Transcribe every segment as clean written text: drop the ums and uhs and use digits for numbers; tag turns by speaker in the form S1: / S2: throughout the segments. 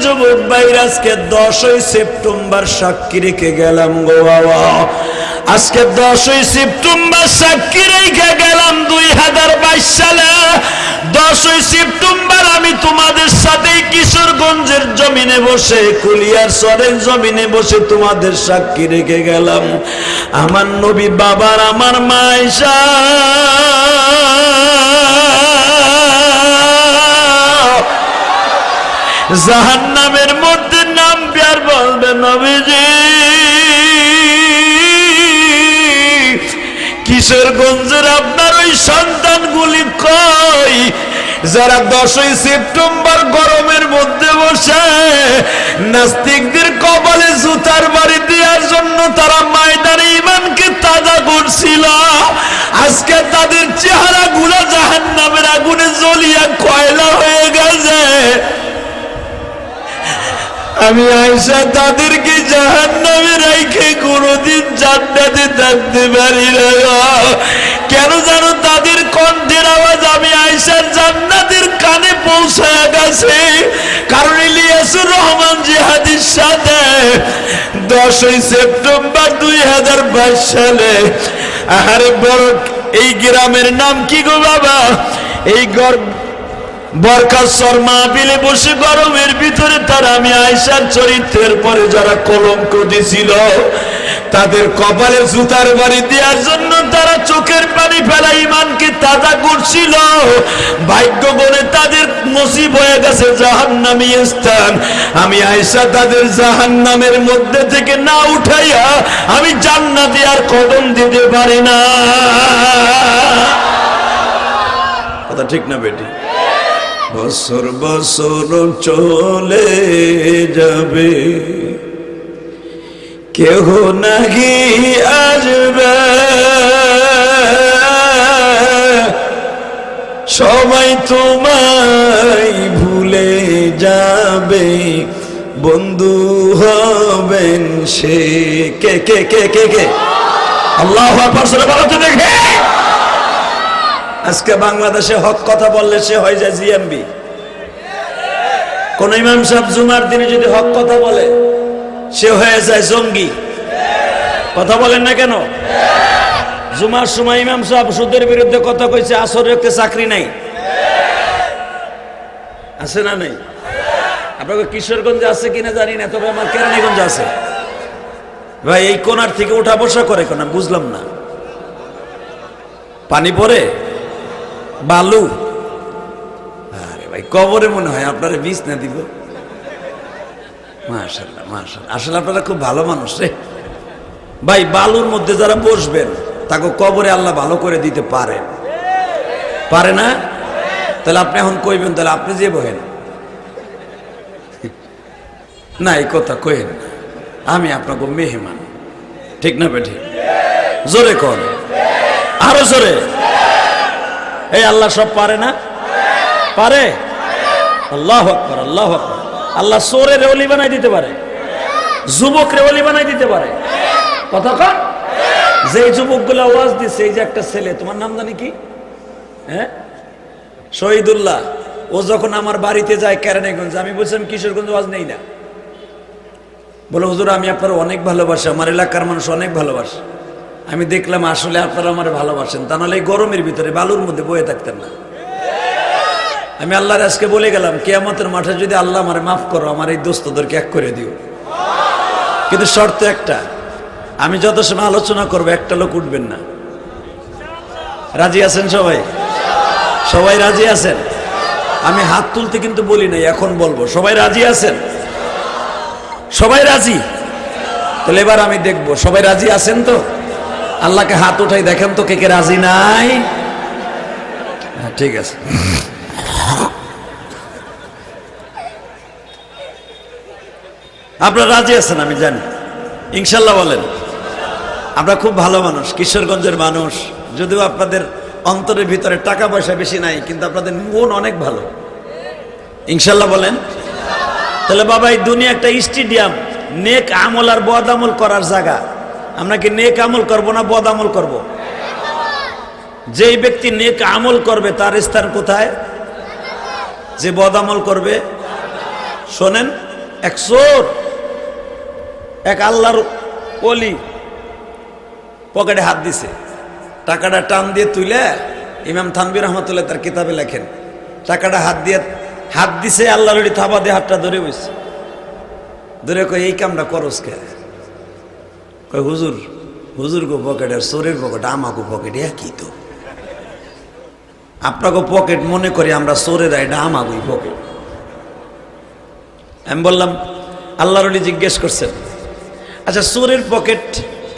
S1: যুবক ভাইরা, আজকে 10ই সেপ্টেম্বর সাক্ষী রেখে গেলাম গো বাবা। আজকে 10ই সেপ্টেম্বর সাক্ষী রেখে গেলাম 2022 সালে। 10ই সেপ্টেম্বর আমি তোমাদের সাথে কিশোরগঞ্জের জমিনে বসে, কুলিয়ার সরের জমিনে বসে তোমাদের সাক্ষী রেখে গেলাম। আমার নবী বাবার, আমার মা আয়েশা জাহান্নামের মধ্যে নামবে আর বলবে, নবীজি কিশোরগঞ্জের আপনার ওই সন্তানগুলি কই, যারা 10ই সেপ্টেম্বর গরমের মধ্যে বসে নাস্তিকদের কপালে জুতার বাড়ি দেওয়ার জন্য তারা ময়দানে ইমানকে তাজা করছিল। আজকে তাদের চেহারা গুলো জাহান্নামের আগুনে জ্বলিয়া কয়লা হয়ে গেছে। আমি আয়েশা তাদেরকে জাহান্নামে রাইখে কোনদিন জান্নাতে থাকতে পারি না। কেন জানো? তাদের কণ্ঠের আওয়াজ আমি আয়েশার জান্নাতের কানে পৌঁছায় গেছে। কারণ ইলিয়াসুর রহমান জিহাদির সাথে 10ই সেপ্টেম্বর 2022 সালে, আরে বড় এই গ্রামের নাম কি গো বাবা? এই বরকাসর মাহফিলে বসে গরমের ভিতরে তারা আমি আয়েশার চরিত্রের পরে যারা কলঙ্ক দিছিল, তাদের কপালে জুতার বাড়ি দেওয়ার জন্য তারা চোখের পানি ফেলা ইমানকে তাজা করছিল। ভাগ্য বলে তাদের নসিব হয়ে গেছে জাহান্নামী স্থান। আমি আয়েশা তাদের জাহান্নামের মধ্যে থেকে না উঠাইয়া আমি জান্নাতে আর কদম দিতে পারি না। কথা ঠিক না বেটি? বছর বছর চলে যাবে, কেহ নাকি আসবে, সবাই তোমায় ভুলে যাবে, বন্ধু হবেন সে কে কে কে কে কে আল্লাহু আকবার বলো তো দেখে। আজকে বাংলাদেশে হক কথা বললে সে হয়ে যায় জিএমবি। কোন ইমাম সাহেব জুমার দিনে যদি হক কথা বলে সে হয়ে যায় জঙ্গি। কথা বলেন না কেন? জুমার সময় ইমাম সাহেব সুদের বিরুদ্ধে কথা কইছে, আসরে একটা চাকরি নাই, আছে না নেই? আপনাকে কিশোরগঞ্জে আছে কিনা জানি না, তবে আমার কেরানীগঞ্জে আছে। ভাই এই কোনার থেকে উঠা বসা করে কেন বুঝলাম না। পানি পড়ে, বালু, আরে ভাই কবরে মনে হয় আপনারা বীজ না দিব। মাশাআল্লাহ মাশাআল্লাহ, আসলে আপনারা খুব ভালো মানুষ রে ভাই। বালুর মধ্যে যারা বসবেন তাকে কবরে আল্লাহ ভালো করে দিতে পারে, পারে না? তাহলে আপনি এখন কইবেন, তাহলে আপনি যে বহেন না, এই কথা কইেন না, আমি আপনাকে মেহমান, ঠিক না বেঠিক? জোরে কর, আরো জোরে। এই আল্লাহ সব পারে না? পারে। আল্লাহু আকবার, আল্লাহু আকবার। আল্লাহ চোরের ওলি বানাই দিতে পারে, যুবকরে ওলি বানাই দিতে পারে। কথা কন। যে যুবকগুলা ওয়াজ দিচ্ছে, এই যে একটা ছেলে, তোমার নাম জানি কি? হ্যাঁ, শহীদুল্লাহ। ও যখন আমার বাড়িতে যায় কেরানীগঞ্জ, আমি বলছিলাম কিশোরগঞ্জ ওয়াজ নেই না, বলে হুজুর আমি আপনার অনেক ভালোবাসি, আমার এলাকার মানুষ অনেক ভালোবাসে। আমি দেখলাম আসলে আপনারা আমার ভালোবাসেন, তা নাহলে এই গরমের ভিতরে বালুর মধ্যে বয়ে থাকতেন না। আমি আল্লাহর আজকে বলে গেলাম, কিয়ামতের মাঠে যদি আল্লাহ আমারে মাফ করো, আমার এই দোস্তদেরকে এক করে দিও, কিন্তু শর্ত একটা, আমি যত সময় আলোচনা করবো একটা লোক উঠবেন না। রাজি আছেন সবাই? সবাই রাজি আছেন? আমি হাত তুলতে কিন্তু বলি নাই, এখন বলবো। সবাই রাজি আছেন? সবাই রাজি? তাহলে এবার আমি দেখবো সবাই রাজি আছেন তো। আল্লাহকে হাত উঠাই দেখেন তো কে কে রাজি নাই। হ্যাঁ ঠিক আছে। আপনারা রাজি আছেন আমি জানি, ইনশাল্লাহ বলেন। আমরা খুব ভালো মানুষ, কিশোরগঞ্জের মানুষ, যদিও আপনাদের অন্তরের ভিতরে টাকা পয়সা বেশি নাই, কিন্তু আপনাদের মন অনেক ভালো, ইনশাল্লাহ বলেন। তাহলে বাবা এই দুনিয়া একটা স্টেডিয়াম, নেক আমল আর বদ আমল করার জায়গা। আমরা কি নেক আমল করব না বদ আমল করব? যেই ব্যক্তি নেক আমল করবে তার স্থান কোথায়? যে বদ আমল করবে, শোনেন এক চোর, এক আল্লাহর ওলি পকেটে হাত দিছে, টাকাটা টান দিয়ে তুলে ইমাম থানভী রহমতুল্লাহ তার কিতাবে লেখেন, টাকাটা হাত দিছে, আল্লাহর ওলি থাবা দিয়ে হাতটা ধরে বসে, ধরে কই এই কামটা করস কে? কই হুজুর, হুজুর গো পকেটের চোরের পকেট আমাকে পকেট একই তো, আপনাকে পকেট মনে করি আমরা চোরেরা, এটা আমাগোই পকেট। আমি বললাম আল্লাহর ওলি জিজ্ঞেস করছেন, আচ্ছা চোরের পকেট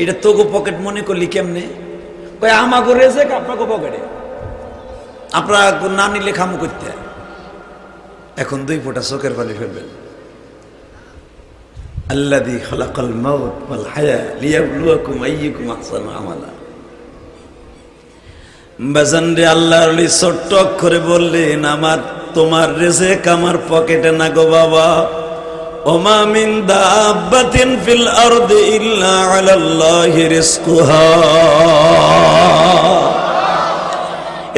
S1: এটা তোগো পকেট মনে করলি কেমনে? কই আমাগো রেজেক আপনাকে পকেটে, আপনারা না নিলে খামু করতে। এখন 2 ফোঁটা চোখের পানি ফেলবেন। আল্লাযী খালাকাল মাউত ওয়াল হায়া লিয়াবলুয়াকুম আইয়ুকুম আহসানু আমালা। বাজান রে, আল্লাহর ওলি ছোট্ট অক্ষরে বললেন, আমার তোমার রিজিক আমার পকেটে না গো বাবা। ওমা মিন দাব্বাতিন ফিল আরদি ইল্লা আলাল্লাহি রিজকুহা।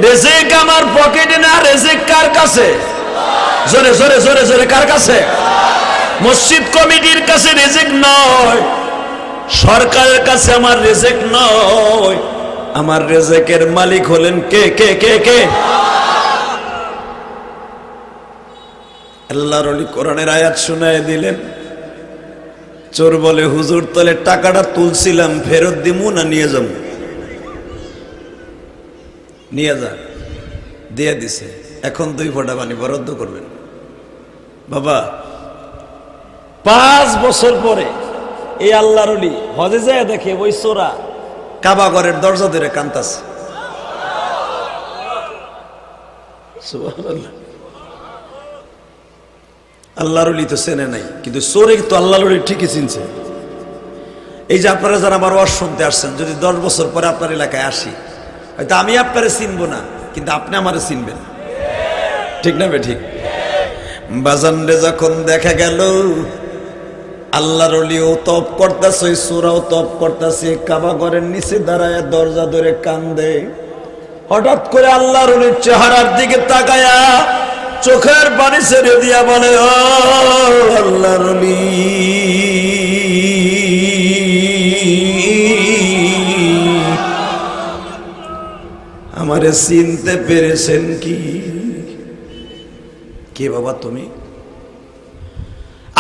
S1: রিজিক আমার পকেটে না, রিজিক কার কাছে? জোরে জোরে জোরে জোরে কার কাছে? মসজিদ কমিটির কাছে রিজিক নয়, সরকারের কাছে আমার রিজিক নয়, আমার রিজিকের মালিক হলেন কে কে কে কে? আল্লাহর ওলি কোরআনের আয়াত শুনায় দিলেন। চোর বলে, হুজুর তাহলে টাকাটা তুলছিলাম ফেরত দিমু না নিয়ে যাবো? নিয়ে যা, দিয়ে দিছে। এখন 2 ফোঁটা পানি বরাদ্দ করবেন। বাবা 5 বছর পরে এই আল্লাহর ওলি হজে যায়, দেখে ওই চোরা কাবা ঘরের দরজা ধরে কান্তাছে। সুবহানাল্লাহ। আল্লাহর ওলি তো চেনে নাই, কিন্তু চোরে তো আল্লাহর ওলি ঠিকই চিনছে। এই যে আপনারা যারা আমার ওয়াজ শুনতে আসছেন, যদি 10 বছর পরে আপনার এলাকায় আসি, হয়তো আমি আপনারে চিনবো না, কিন্তু আপনি আমারে চিনবেন, ঠিক না বে ঠিক? বাজান রে, যখন দেখা গেল আল্লাহর ওলিও তপ করতেছে, ওই চোরাও তপ করতেছে, কাবা ঘরের নিচে দাঁড়ায় দরজা ধরে কান্দে, হঠাৎ করে আল্লাহর ওলির চেহারার দিকে তাকায়া চোখের পানি ছেড়ে দিয়া বলে, ও আল্লাহর ওলি, আমারে চিনতে পেরেছেন কি? কে বাবা তুমি?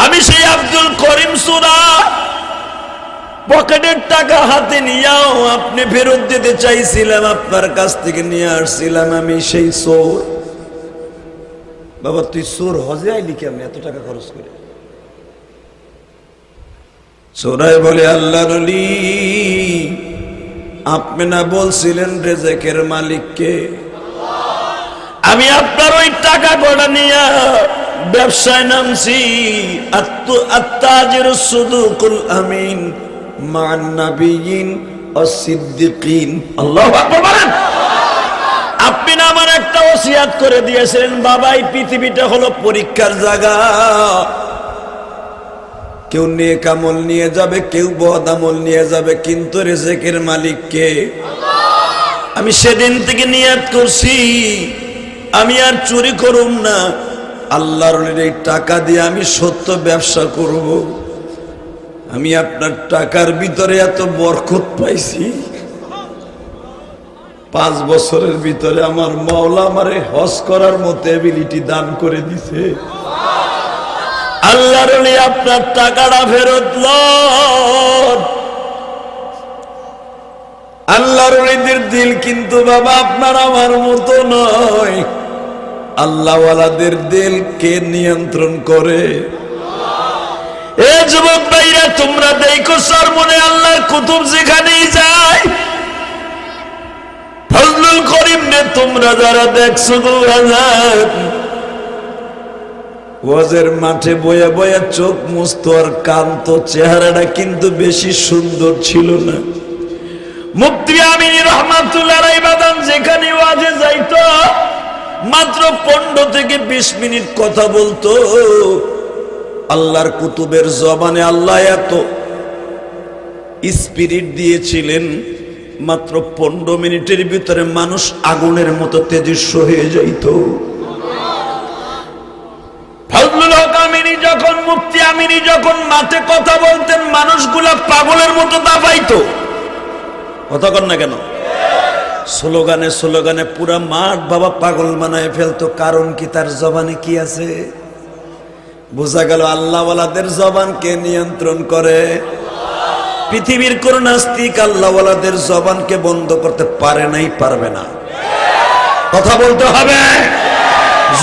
S1: আমি সেই আব্দুল করিম চোরা, পকেটের টাকা হাতে নিয়েও আপনি ফেরত দিতে চাইছিলাম, আপনার কাছ থেকে নিয়ে আসছিলাম, আমি সেই চোর। বাবা তুই চোর, হজে আইলি কেমন এত টাকা খরচ করে? চোরাই বলে, আল্লাহর ওলি, আপনি না বলছিলেন রিজিকের মালিককে? আমি আপনার ওই টাকা কটা নিয়ে ব্যবসায় নামছি। আত্তাজিরুস সুদুকুল আমিন মান নাবিয়িন ওয়াস সিদ্দিকিন। আল্লাহু আকবার বলেন। আপনি না আমার একটা ওসিয়াত করে দিয়েছিলেন, বাবা এই পৃথিবীটা হলো পরীক্ষার জায়গা, কেউ নেক আমল নিয়ে যাবে, কেউ বদ আমল নিয়ে যাবে, কিন্তু রিজিকের মালিক কে? আমি সেদিন থেকে নিয়ত করছি আমি আর চুরি করব না, আল্লাহর এই টাকা দিয়ে আমি সত্য ব্যবসা করব। আমি আপনার টাকার ভিতরে এত বরকত পাইছি, 5 বছরের ভিতরে আমার মাওলা আমারে হজ করার মতো এবিলিটি দান করে দিছে। আল্লাহর ওলি আপনার টাকাটা ফেরত লন। আল্লাহর ওলিদের দিল কিন্তু বাবা আপনার আমার মতো নয়। আল্লাহওয়ালাদের দিল কে নিয়ন্ত্রণ করে? এ যুবক ভাইরা, তোমরা দেখো সরমনে আল্লাহর কুতুব যেখানেই যায়, ফজলুল করিম নে তোমরা যারা দেখছো গো, ওয়াজের মাঠে বয়ে বয়ে চোখ মুছতো আর কাঁদতো, চেহারাটা কিন্তু বেশি সুন্দর ছিল না। মুফতি আমিন রহমাতুল্লাহ আলাইহি বাদাম যেখানে ওয়াজে যাইতো, মাত্র 15 থেকে 20 মিনিট কথা বলতো। আল্লাহর কুতুবের জবানে আল্লাহ এত স্পিরিট দিয়েছিলেন, মাত্র 15 মিনিটের ভিতরে মানুষ আগুনের মতো তেজস্ব হয়ে যাইত। ফজলুল হক আমিন আমিনী যখন, মুফতি আমিনী যখন মাঠে কথা বলতেন, মানুষগুলা পাগলের মতো দাবাইতো। কথা কন না কেন? স্লোগানে স্লোগানে পুরা মাঠ বাবা পাগল বানায় ফেলতো। কারণ কি? তার জবানে কি আছে? বোঝা গেল আল্লাহওয়ালাদের জবানকে নিয়ন্ত্রণ করে। পৃথিবীর কোন নাস্তিক আল্লাহওয়ালাদের জবানকে বন্ধ করতে পারে নাই, পারবে না। কথা বলতে হবে।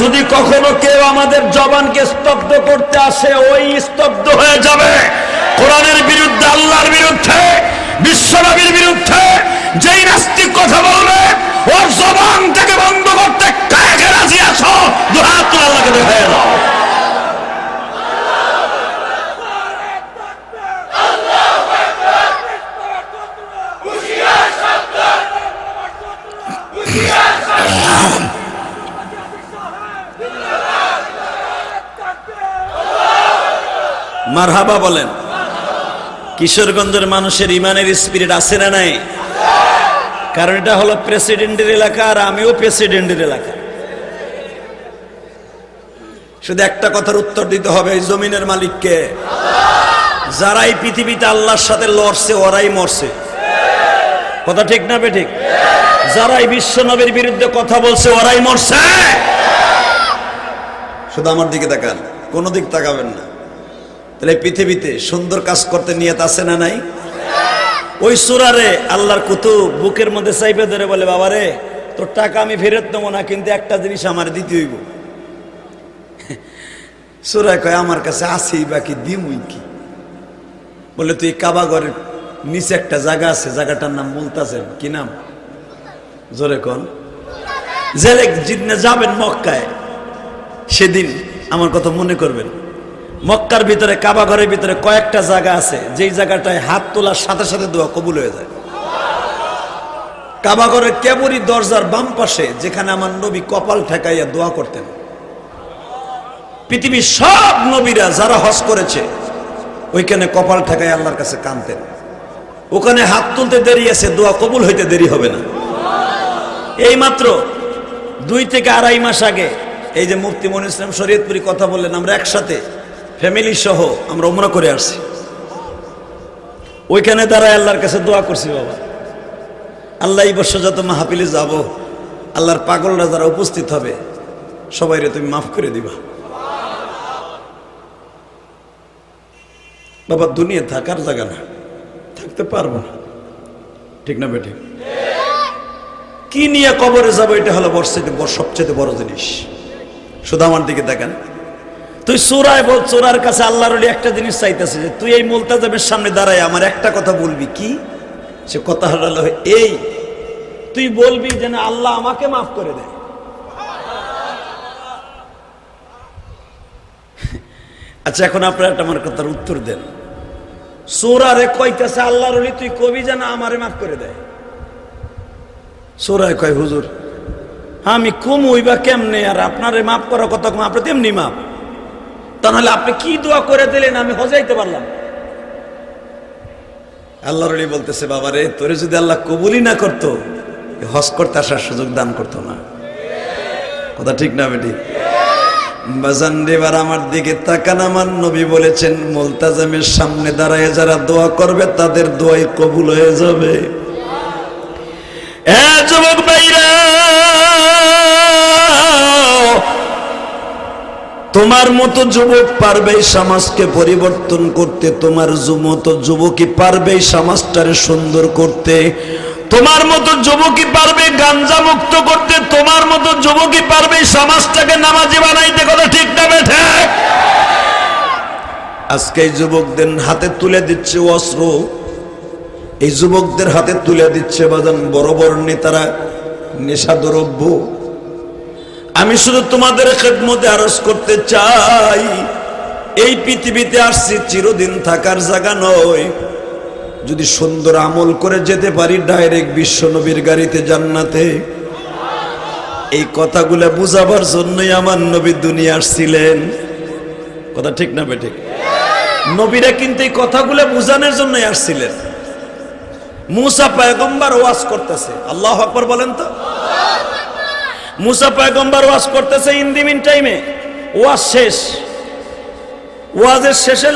S1: যদি কখনো কেউ আমাদের জবানকে স্তব্ধ করতে আসে, ওই স্তব্ধ হয়ে যাবে। কোরআনের বিরুদ্ধে, আল্লাহর বিরুদ্ধে, বিশ্বনবীর বিরুদ্ধে যেই নাস্তিক কথা বলবে, ওর জবান থেকে বন্ধ করতে কাকে রাজি আছো? দুহাত তুলে আল্লাহকে দেখায় দাও। মারহাবা বলেন। কিশোরগঞ্জের মানুষের ইমানের স্পিরিট আছে না নাই? কারণ এটা হলো প্রেসিডেন্টের এলাকা, আর আমিও প্রেসিডেন্টের এলাকা। শুধু একটা কথার উত্তর দিতে হবে, এই জমিনের মালিককে। যারাই পৃথিবীতে আল্লাহর সাথে লড়ছে, ওরাই মরছে। কথা ঠিক না বেঠিক? যারাই বিশ্ব নবীর বিরুদ্ধে কথা বলছে, ওরাই মরছে। শুধু আমার দিকে তাকান, কোনো দিক তাকাবেন না। তাহলে পৃথিবীতে সুন্দর কাজ করতে নিয়ত আছে না নাই? ওই সূরারে আল্লাহর কুতুব বুকের মধ্যে চাইপে ধরে বলে, বাবারে তোর টাকা আমি ফেরত নেবো না, কিন্তু একটা জিনিস আমার দিতে হইব। সূরায় কয় আমার কাছে আছেই, বাকি দিমুই কি? বলে তুই কাবা ঘরের নিচে একটা জায়গা আছে, জায়গাটার নাম মুলতাজেম। কি নাম? জোরে কোন? জেলে জিদনে যাবেন মক্কায়, সেদিন আমার কথা মনে করবেন। মক্কার ভিতরে, কাবা ঘরের ভিতরে কয়েকটা জায়গা আছে, যেই জায়গাটায় হাত তোলার সাথে সাথে দোয়া কবুল হয়ে যায়। কাবা ঘরের কেবলই দরজার বাম পাশে, যেখানে আমার নবী কপাল ঠেকাইয়া দোয়া করতেন। পৃথিবীর সব নবীরা যারা হজ করেছে, ওইখানে কপাল ঠেকাই আল্লাহর কাছে কাঁদতেন। ওখানে হাত তুলতে দেরি আছে, দোয়া কবুল হইতে দেরি হবে না। এই মাত্র 2 থেকে 2.5 মাস আগে এই যে মুফতি মনির ইসলাম শরীয়তপুরি কথা বললেন, আমরা একসাথে ফ্যামিলি সহ আমরা উমরা করে আসছি। ওইখানে দাঁড়ায় আল্লাহর কাছে দোয়া করছি, বাবা আল্লাহ এই বছর যত মাহফিলে যাব, আল্লাহর পাগলরা যারা উপস্থিত হবে, সবাইরে তুমি মাফ করে দিবা। বাবা দুনিয়া থাকার জায়গা না, থাকতে পারবো না। ঠিক না বেটি? কি নিয়ে কবরে যাবো, এটা হলো সবচেয়ে বড় জিনিস। শুধু আমার দিকে দেখেন, তুই সূরায় বল, সূরার কাছে আল্লাহর ওলি একটা জিনিস চাইতেছে যে তুই এই মুলতাজামের সামনে দাঁড়ায় আমার একটা কথা বলবি। কি সে কথা হলো এই, তুই বলবি যেন আল্লাহ আমাকে মাফ করে দেয়। আচ্ছা এখন আপনারা একটা আমার কথার উত্তর দেন। সূরারে কইতাছে আল্লাহর ওলি তুই কবি যেন আমারে মাফ করে দেয়। সূরায় কয় হুজুর আমি কমই বা কেমনে, আর আপনারে মাফ করার কথা কম, আপনি তেমনি মাফ। তাহলে আপনি কি দোয়া করে দিলেন আমি হজাইতে পারলাম? আল্লাহর ওলি বলতেছে, বাবারে তোরে যদি আল্লাহ কবুলই না করতো, হজ করতে আসার সুযোগ দান করতো না। কথা ঠিক না বেটি? বাজান দেবার আমার দিকে তাকান, আমার নবী বলেছেন মুলতাজামের সামনে দাঁড়ায় যারা দোয়া করবে তাদের দোয়াই কবুল হয়ে যাবে। এ যুবক ভাইরা, তোমার মতো যুবক পারবে সমাজকে পরিবর্তন করতে, তোমার মতো যুবকই পারবে সমাজটারে সুন্দর করতে, তোমার মতো যুবকই পারবে গাঞ্জা মুক্ত করতে, তোমার মতো যুবকই পারবে সমাজটাকে নামাজি বানাইতে। কথা ঠিক না বেঠে? আজকে এই যুবকদের হাতে তুলে দিচ্ছে অস্ত্র, এই যুবকদের হাতে তুলে দিচ্ছে বাজান বড় বড় নেতারা নেশা দ্রব্য। আমি শুধু তোমাদের খেদমতে আরজ করতে চাই, এই পৃথিবীতে আসছি চিরদিন থাকার জায়গা নয়। যদি সুন্দর আমল করে যেতে পারি ডাইরেক্ট বিশ্ব নবীর গাড়িতে জান্নাতে। এই কথাগুলো বুঝাবার জন্যই আমার নবী দুনিয়া আসছিলেন। কথা ঠিক না বেঠিক? নবীরা কিন্তু এই কথাগুলো বুঝানোর জন্যই আসছিলেন। মুসা পয়গম্বর ওয়াজ করতেছে, আল্লাহু আকবার বলেন তো। মুসা পয়গম্বর ওয়াজ করতেছে, ইন দি মিন টাইমে ওয়াজ শেষ, ওয়াজের শেষে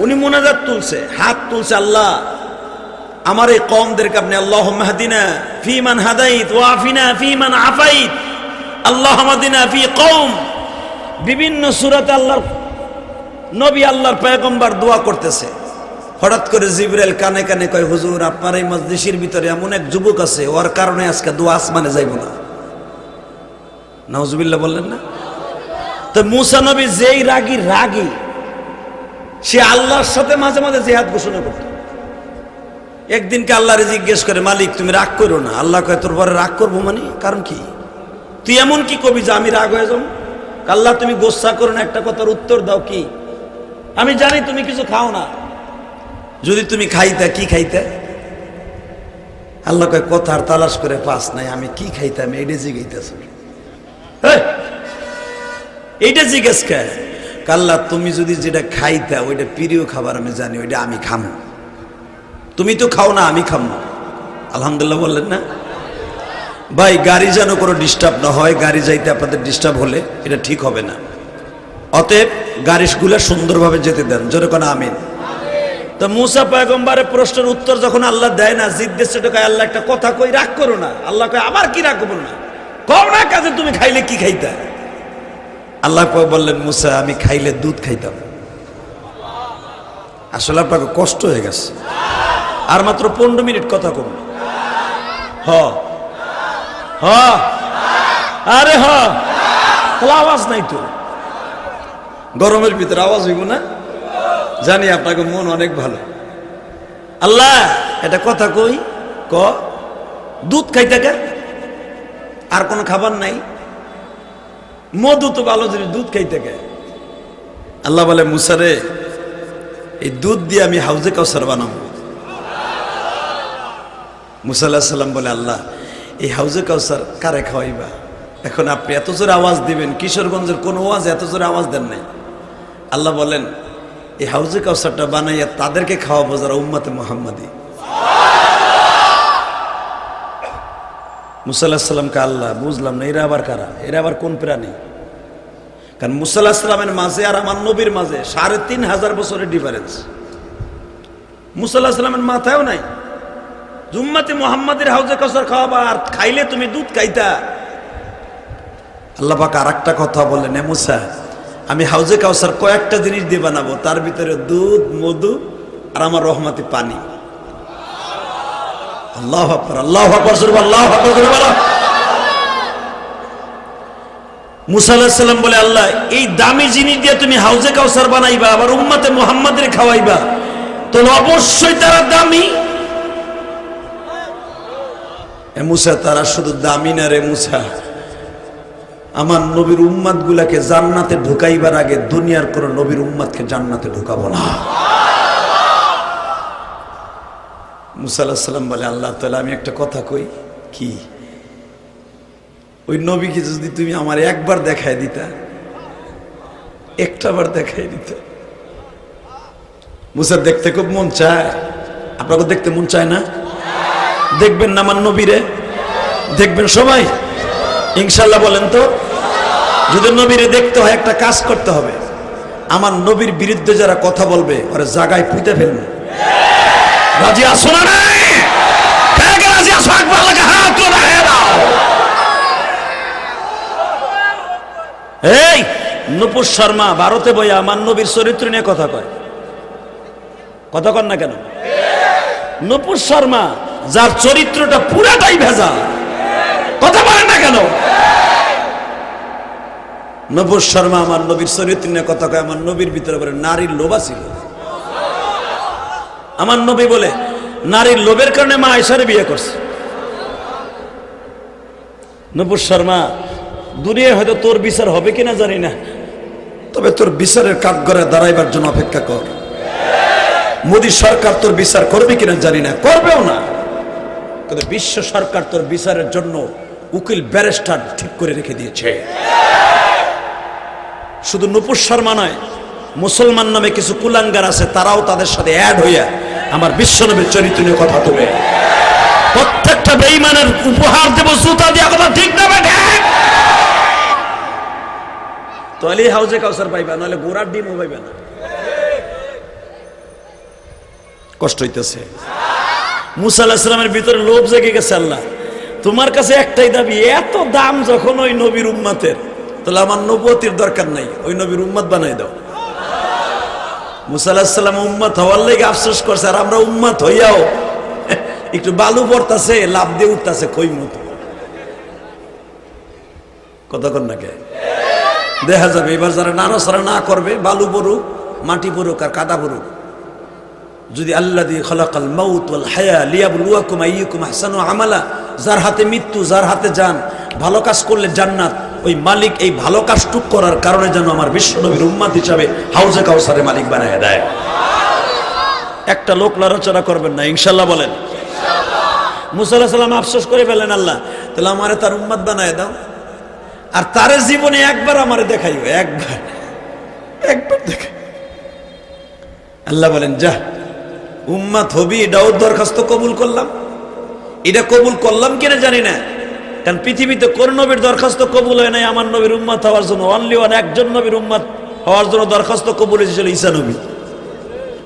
S1: উনি মুনাজাত তুলছে, হাত তুলছে, আল্লাহ আমার এই কওমদেরকে আপনি আল্লাহুম্মা হদিনা ফীমান হাদাইত ওয়া আফিনা ফীমান আফাইত আল্লাহুম্মা হদিনা ফী কওম। বিভিন্ন সূরাতে আল্লাহর নবী আল্লাহর পয়গম্বর দোয়া করতেছে। হঠাৎ করে জিবরাইল কানে কানে কয়, হুজুর আপনার এই মজলিসের ভিতরে এমন এক যুবক আছে, ওর কারণে আজকে দোয়া আসমানে যাইব না। নাউজুবিল্লাহ বললেন না? তো মুসা নবী যেই রাগী সে আল্লাহর সাথে মাঝে মাঝে জিহাদ ঘোষণা করত। একদিনকে আল্লাহরে জিজ্ঞেস করে, মালিক তুমি রাগ করো না। আল্লাহ কয়, তোর পরে রাগ করবো মানে কারণ কি? তুই এমন কি কবি যে আমি রাগ হয়ে যাবো? আল্লাহ তুমি গোসা করো না, একটা কথার উত্তর দাও কি? আমি জানি তুমি কিছু খাও না, যদি তুমি খাইতা কি খাইতে? আল্লাহ কয়, কথার তালাশ করে পাস নাই, আমি কি খাইতাম এইটা জিজ্ঞাইতেছ? এইটা জিজ্ঞেস কে? আল্লাহ তুমি যদি যেটা খাইতা ওইটা প্রিয় খাবার আমি জানি, ওইটা আমি খামো। তুমি তো খাও না, আমি খামো। আলহামদুলিল্লাহ বললেন না? ভাই গাড়ি যেন কোনো ডিস্টার্ব না হয়, গাড়ি যাইতে আপনাদের ডিস্টার্ব হলে এটা ঠিক হবে না। অতএব গাড়িগুলো সুন্দরভাবে যেতে দেন, জোরে কোন আমিন। তো মুসা পয়গম্বরের প্রশ্নের উত্তর যখন আল্লাহ দেয় না, জিজ্ঞেস কয় আল্লাহ একটা কথা কই, রাগ করো না। আল্লাহ কয়, আবার কি রাগ করবো না? কও না কাজে তুমি খাইলে কি খাইতা? আল্লাহ বললেন, মুসা আমি খাইলে দুধ খাইতাম। আসলে আপনাকে কষ্ট হয়ে গেছে, আর মাত্র 15 মিনিট কথা কম। আরে আওয়াজ নাই তো, গরমের ভিতরে আওয়াজ হইব না? জানি আপনাকে মন অনেক ভালো। আল্লাহ এটা কথা কই, দুধ খাইতে কে? আর কোনো খাবার নাই? মধু তো ভালো জিনিস, দুধ খাইতে কে? আল্লাহ বলে, মুসা রে এই দুধ দিয়ে আমি হাউজে কাউসার বানাবো। মুসা আলাইহিস সালাম বলে, আল্লাহ এই হাউজে কাউসার কারে খাওয়াইবা? এখন আপনি এত জোরে আওয়াজ দিবেন, কিশোরগঞ্জের কোন ওয়াজ এত জোরে আওয়াজ দেন নাই। আল্লাহ বলেন, এই হাউজে কাউসারটা বানাইয়া তাদেরকে খাওয়াবো যারা উম্মতে মুহাম্মাদি। মুসা আলাইহিস সালামকে আল্লাহ বুঝলাম না, এরা আবার কারা? এরা আবার কোন প্রাণী? কারণ মুসা আলাইহিস সালামের মাঝে আর আমার নবীর মাঝে 3500 বছরের ডিফারেন্স। মুসা আলাইহিস সালামের মাথায়ও নাই উম্মতে মুহাম্মাদের হাউজে কাউসার খাওয়াবা, আর খাইলে তুমি দুধ খাইতা। আল্লাহ পাক আরেকটা কথা বললেন, এ মুসা আমি হাউজে কাউসার কয়েকটা জিনিস দিয়ে বানাবো, তার ভিতরে দুধ, মধু আর আমার রহমতি পানি। আল্লাহু আকবার, আল্লাহু আকবার, আল্লাহু আকবার। মুসা আলাইহিস সালাম বলে, আল্লাহ এই দামি জিনিস দিয়ে তুমি হাউজে কাউসার বানাইবা, আবার উম্মতে মুহাম্মাদের খাওয়াইবা, তো অবশ্যই তারা দামি। এ মুসা তারা শুধু দামি না রে মুসা, আমার নবীর উম্মাত গুলাকে জান্নাতে ঢুকাইবার আগে দুনিয়ার কোন নবীর উম্মাতকে জান্নাতে ঢুকাবো না। মুসা আলাইহিস সালাম বলে, আল্লাহ তাআলা আমি একটা কথা কই, কি? ওই নবীকে যদি তুমি আমার একবার দেখায় দিতা, একটাবার দেখাই দিতা। মুসা দেখতে খুব মন চায়, আপনাকে দেখতে মন চায় না? দেখবেন না আমার নবীরে? দেখবেন সবাই ইনশাআল্লাহ বলেন তো? যদি নবীরে দেখতে হয় একটা কাজ করতে হবে, আমার নবীর বিরুদ্ধে যারা কথা বলবে ওরা জায়গায় পুঁতে ফেলবে। রাজি আসো না? রাজি আসো? একবার লাগে হাত তোলা হয়ে দাও। এই নুপুর শর্মা ভারতে বইয়া আমার নবীর চরিত্র নিয়ে কথা কয়, কথা কন না কেন? নুপুর শর্মা যার চরিত্রটা পুরাটাই ভেজা, কথা বলেন না কেন? নুপুর শর্মা আমার নবীর চরিত্র নিয়ে কথা কয়, আমার নবীর ভিতরে বলে নারীর লোভা ছিল। আমার নবী বলে নারীর লোভের কারণে মা আয়েশারে বিয়ে করছে। নুপুর শর্মা দুনিয়ায় হয়তো তোর বিচার হবে কিনা জানি না, তবে তোর বিচারের কাঠগড়ায় দাঁড়াইবার জন্য অপেক্ষা কর। মোদী সরকার তোর বিচার করবে কিনা জানি না, করবেও না, কিন্তু বিশ্ব সরকার তোর বিচারের জন্য উকিল ব্যারিস্টার ঠিক করে রেখে দিয়েছে। শুধু নুপুর শর্মা নয়, মুসলমান নামে কিছু কুলাঙ্গার আছে, তারাও তাদের সাথে অ্যাড হইয়া আমার বিশ্বনবীর চরিত্র নিয়ে কথা তুলে প্রত্যেকটা বেঈমানের উপহার দেব জুতা দিয়া। কথা ঠিক না বেঠে? তাহলে হাউজে কাউসার পাইবা, নাহলে গোড়ার ডিমও পাইবা না। কষ্ট হইতেছে। মুসা আলাইহিস সালামের ভিতরে লোভ জেগে গেছে, আল্লাহ তোমার কাছে একটাই দাবি, এত দাম যখন ওই নবীর উম্মতের, তাহলে আমার নবুয়তির দরকার নাই, ওই নবীর উম্মত বানাই দাও। মুসা আলাইহিস সালাম উম্মত হওয়ার লেগে আফসোস করছে, আর আমরা উম্মত হইয়াও একটু বালু পড়তাছে, লাভ দিয়ে উঠতেছে কই মতো। কতক্ষণ নাকি দেখা যাবে এবার যারা নাড়াচাড়া না করবে, বালু পড়ুক, মাটি পড়ুক আর কাদা পড়ুক, যদি আল্লাযী খালাকাল মাউত ওয়াল হায়া লিয়াবলুয়াকুম আইয়ুকুম আহসানু আমালা, যার হাতে মৃত্যু, যার হাতে জান, ভালো কাজ করলে জান্নাত, ওই মালিক এই ভালো কাজটুক করার কারণে যেন আমার বিশ্বনবীর উম্মত হিসাবে হাউজে কাউসারের মালিক বানায় দেয়। একটা লোক লড়াচড়া করবেন না, ইনশাআল্লাহ বলেন। মুসা আলাইহিস সালাম আফসোস করে ফেলেন, আল্লাহ তাহলে আমারে তার উম্মত বানায় দাও, আর তার জীবনে একবার আমারে দেখাইও, একবার দেখাই। আল্লাহ বলেন যা উম্মত হবি, এটাও দরখাস্ত কবুল করলাম। এটা কবুল করলাম কিনা জানি না, কারণ পৃথিবীতে কোন নবীর দরখাস্ত কবুল হয় নাই আমার নবীর উম্মত হওয়ার জন্য। অনলি ওয়ান, একজন নবীর উম্মত হওয়ার জন্য দরখাস্ত কবুল হয়েছিল, ঈসা নবী।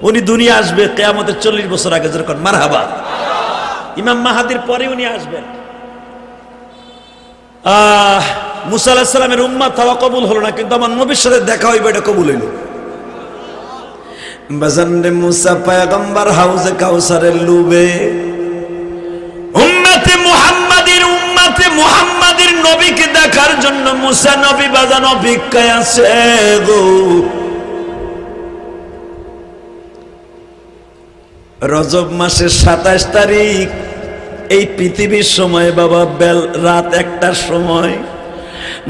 S1: উনি দুনিয়া আসবে কিয়ামতের 40 বছর আগে, যেরকম মারহাবা। ইমাম মাহাদির পরে উনি আসবেন। মুসা আলাইহিস সালামের উম্মত হওয়া কবুল হলো না, কিন্তু আমার নবীর সাথে দেখা হইবে, এটা কবুল হইল। বাজানরে মুসা পয়গম্বর হাউজে কাউসারের লুবে উম্মতে মুহাম্মাদের নবীকে দেখার জন্য মুসা নবী বাজান অপেক্ষায় আছে গো। রজব মাসের 27 তারিখ, এই পৃথিবীর সময় বাবা রাত 1টার সময়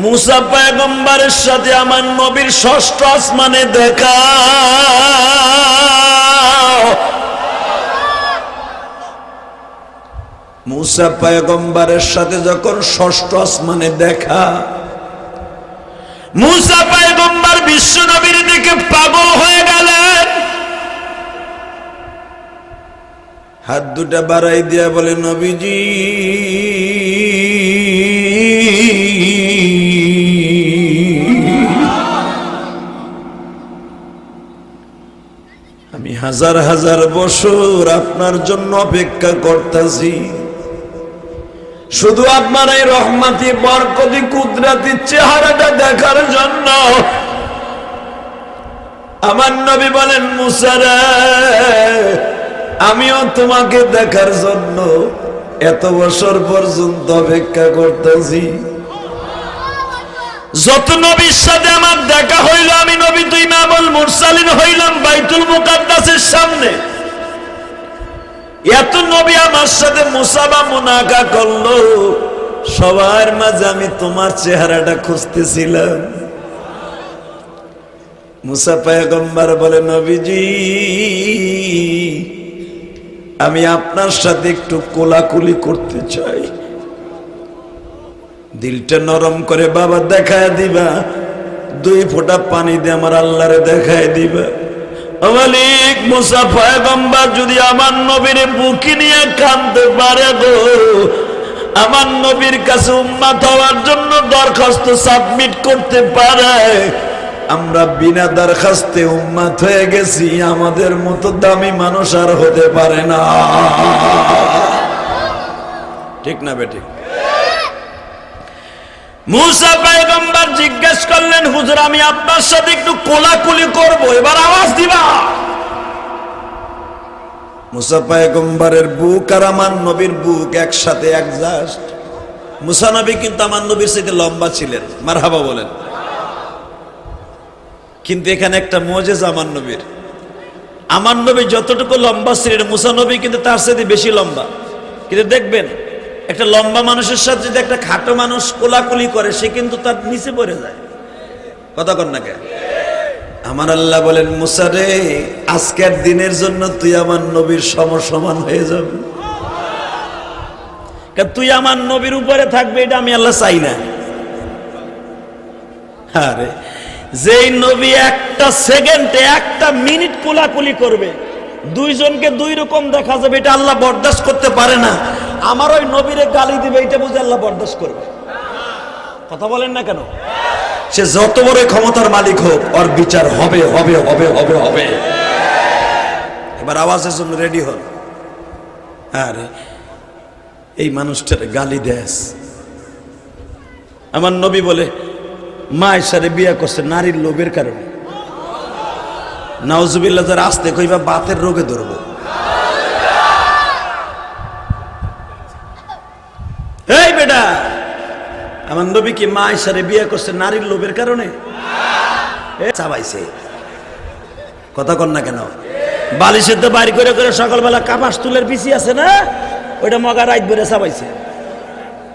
S1: মুসা পয়গম্বরের সাথে আমার নবীর 6ষ্ঠ আসমানে দেখা। মুসা পয়গম্বরের সাথে যখন 6ষ্ঠ আসমানে দেখা, মুসা পয়গম্বর বিশ্ব নবীর দিকে পাগল হয়ে গেলেন। হাত দুটা বাড়াই দিয়া বলে, নবীজি আমি হাজার হাজার বছর আপনার জন্য অপেক্ষা করতেছি, শুধু আপনার এই রহমতি বরকতি কুদরতি চেহারাটা দেখার জন্য। আমার নবী বলেন, মুসা রে, আমিও তোমাকে দেখার জন্য এত বছর পর্যন্ত অপেক্ষা করতেছি। যত নবীর সাথে আমার দেখা হইল, আমি নবী তো ইমামুল মুরসালিন হইলাম বাইতুল মুকাদ্দাসের সামনে। এত নবী আমার সাথে মুসাবা মুনাকা করলো, সবার মাঝে আমি তোমার চেহারাটা খুঁজতেছিলাম। মুসা পয়গম্বর বলে, নবীজি আমি আপনার সাথে একটু কোলাকুলি করতে চাই। দিলটা নরম করে বাবা দেখায় দিবা, 2 ফোঁটা পানি দিয়ে আমার আল্লাহরে দেখায় দিবা। মালিক, মুসা পয়গম্বর যদি আমার নবীর বুকে নিয়ে কাঁদতে পারে গো, আমার নবীর কাছে উম্মত হওয়ার জন্য দরখাস্ত সাবমিট করতে পারে, আমরা বিনা দরখাস্তে উম্মত হয়ে গেছি, আমাদের মতো দামি মানুষ আর হতে পারে না। ঠিক না বেঠিক? মুসা পয়গম্বর জিজ্ঞেস করলেন, হুজুর আমি আপনার সাথে একটু কোলাকুলি করব, এবার আওয়াজ দিবা। মুসা পয়গম্বরের বুক আর আমার নবীর বুক একসাথে অ্যাডজাস্ট। মুসা নবী কিন্তু আমার নবীর চাইতে লম্বা ছিলেন, মারহাবা বলেন। কিন্তু এখানে একটা মুজিজা আমার নবী যতটুকু লম্বা ছিলেন, মুসা নবী কিন্তু তার চাইতে বেশি লম্বা। কিন্তু দেখবেন একটা লম্বা মানুষের সাথে যদি একটা খাটো মানুষ কোলাকুলি করে, সে কিন্তু তার নিচে পড়ে যায়। কথা কর না কে? আমার আল্লাহ বলেন, মুসা রে, আজকের দিনের জন্য তুই আমার নবীর সমসমান হয়ে যাবে। তুই আমার নবীর উপরে থাকবে, এটা আমি আল্লাহ চাই না। আরে যেই নবী একটা সেকেন্ডে 1 মিনিট কোলাকুলি করবে, 2 জনকে 2 রকম দেখা যাবে, এটা আল্লাহ বরদাস্ত করতে পারে না। আমার ওই নবীরে গালি দিবে, এটা বুঝে আল্লাহ বরদাস্ত করবে। কথা বলেন না কেন? সে যত বড় ক্ষমতার মালিক হোক, ওর বিচার হবে হবে হবে হবে হবে। এবার আওয়াজের জন্য রেডি হন। আরে এই মানুষটার গালি দেশ। আমার নবী বলে মা আয়েশারে বিয়ে করছে নারীর লোভের কারণে। নাউজুবিল্লাহ, যারা আসতে কইবা বাতের রোগে ধরবো। এই বেটা, আমার নবী কি মা আয়েশারে বিয়ে করছে নারীর লোভের কারণে? চাবাইছে, কথা কন না কেন? বালিশের তো বাড়ি করে করে সকালবেলা কাপাস তুলের পিছিয়ে আছে না, ওইটা মগা রাত বেড়ে চাবাইছে।